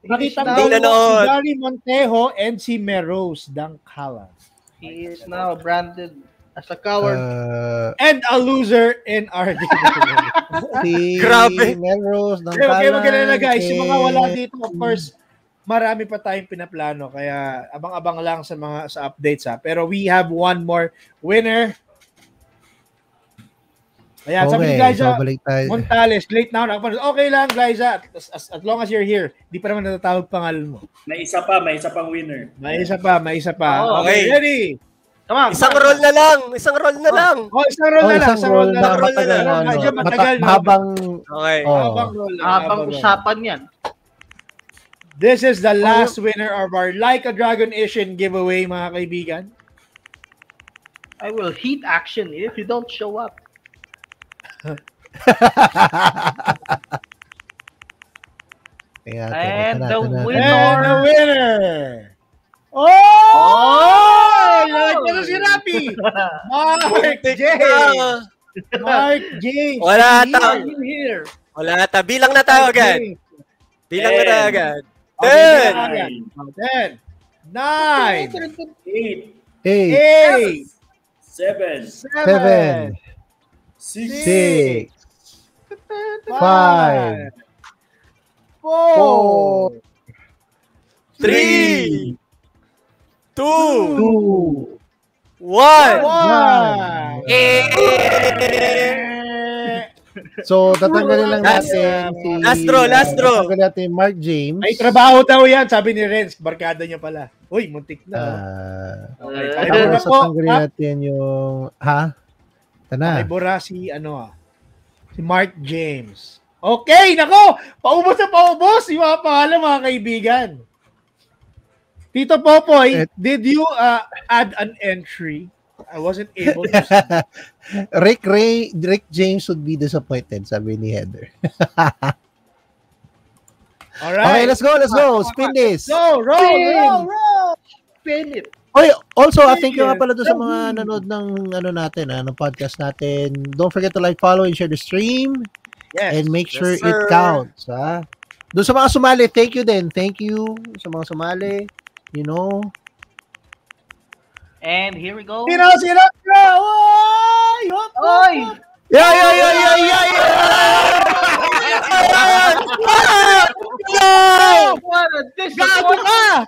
nakita Hindi ko nanood. si Gary Montejo and si Meros Dangkala. He is now branded as a coward. And a loser in our game. Si Grabe. Melrose, ng Okay, mag-alala guys. Yung mga wala dito, of course, marami pa tayong pinaplano. Kaya abang-abang lang sa mga sa updates ha. Pero we have one more winner. Ayan, sabi ni Glyza, so balik tayo. Montales, late now. Okay lang, Glyza. As long as you're here, di pa naman natatawag pangalan mo. May isa pang winner. May isa pa. Oh, Okay, okay. ready? Come on. Isang roll na lang. Isang roll na lang. Oh, isang roll na lang. Isang roll na roll matagal na. lang. Medyo matagal na. Habang, Okay. Habang roll lang. Habang usapan yan. This is the last winner of our Like a Dragon Ishin giveaway, mga kaibigan. I will heat action if you don't show up. Ayan, And the ito winner. And the winner! Oh! Like na si Rapi! Mark J! Mark J! Wala Here. ta. You here? Wala ta. Bilang na tayo agad. Bilang na tayo agad. 10, 9, 8, 8, 7, 7, 6, 6, 5, 4, 3, 2, 2, 1. 1. So, tatanggalin lang natin si... Last draw. Tatanggalin natin Mark James. May trabaho daw yan, sabi ni Renz. Barkada niya pala. Uy, muntik na. Okay, tayo na Tapos po. tatanggalin natin yung... Ha? Ito na. Ay, bura si, si Mark James. Okay, nako! Paubos na paubos! Yung mga pangalan, mga kaibigan. Tito Popoy, did you add an entry? I wasn't able to see. Rick James would be disappointed, sabi ni Heather. Alright. Okay, let's go. Spin this. Go, roll. Spin it. Oy, also, thank you nga pala doon sa mga nanood ng natin, ng podcast natin. Don't forget to like, follow, and share the stream. Yes. And make sure sir. it counts, ha? Doon sa mga sumali, thank you din. Thank you sa mga sumali. You know. And here we go. Sino! Oy! Oy! What a Gago disappointment. ka!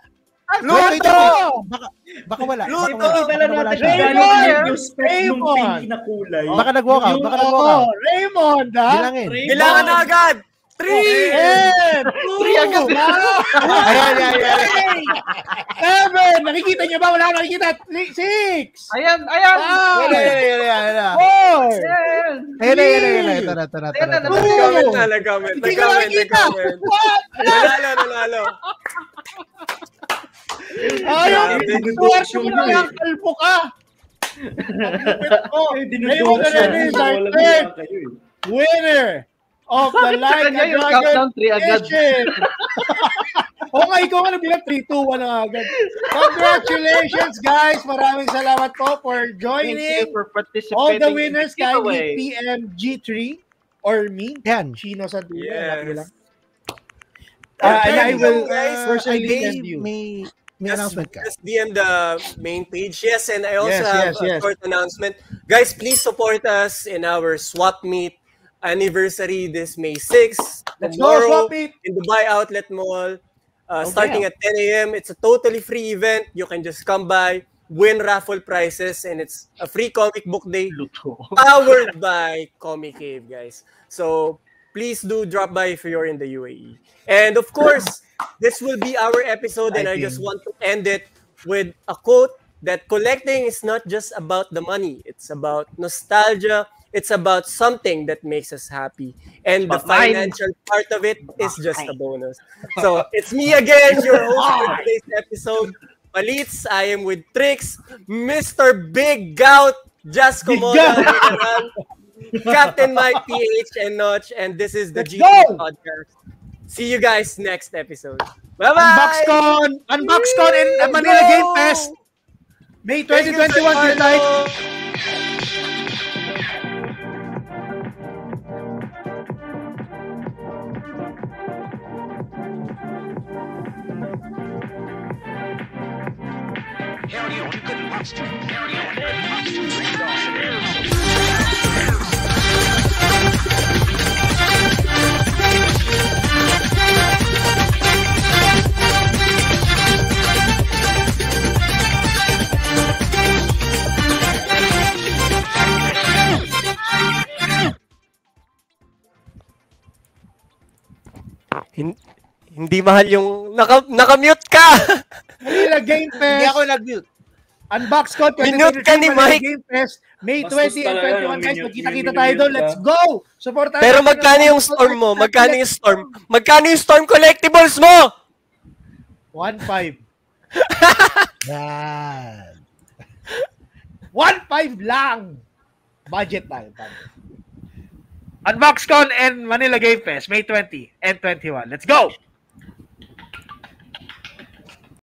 Wait, baka wala. Luto, Baka dala wala natin siya. Raymond! yung spec nung Raymond! pink na kulay. Baka nag-walk out. Raymond, ha? Bilangin. Bilangan na agad. 3. And 2. agad. Ayan. 7. Nakikita niyo ba? Wala akong nakikita. 6. Ayan. 5. Ayan. 4. Ito na. Nag-comment. Hindi ko nakikita. What? Nanalo. Ayaw, Dinudosyo tuwag mo mo eh. lang kalbo ka. Raymond Dinudosyo. Hernandez, our Walang third iya kayo eh. winner of the Bakit sa Like kanya a yung Dragon countdown 3 agad? Edition. O nga, ikaw nga nagbilang 3, 2, 1 na agad. Congratulations, guys. Maraming salamat po for Thank you joining. for participating. All the in winners, the giveaway. kindly PM G3 or me. Yan. Chino sa dulo. Yes. Lang. And I will Guys, personally I send you. May announcement ka. Just DM the main page. Yes, and I also have a yes. short announcement. Guys, please support us in our Swap Meet anniversary this May 6th. Let's go, Tomorrow Swap Meet! in Dubai Outlet Mall. Starting at 10 a.m. It's a totally free event. You can just come by, win raffle prizes, and it's a free comic book day powered by Comic Cave, guys. So please do drop by if you're in the UAE. And of course, this will be our episode, and I just want to end it with a quote that collecting is not just about the money. It's about nostalgia. It's about something that makes us happy. And the financial part of it is just a bonus. So it's me again, your host for today's episode, Malitz. I am with Trix, Mr. Big Gout, Just Komoda, Captain Mike PH, and Notch. And this is the GT Podcast. See you guys next episode. Bye-bye! Unboxcon and Manila Game Fest. May 2021, good night. Hindi mahal yung naka-mute ka. Manila Game Fest. Hindi ako nag-mute. Unboxcon. Minute ka ni Mike. Game Fest. May 20 and 21 guys. Magkita-kita tayo doon. Let's go. Support tayo. Pero magkano yung storm mo? Magkano yung storm? Magkano yung storm collectibles mo? 1.5. Yan. 1.5 lang. Budget tayo. Unboxcon and Manila Game Fest. May 20 and 21. Let's go.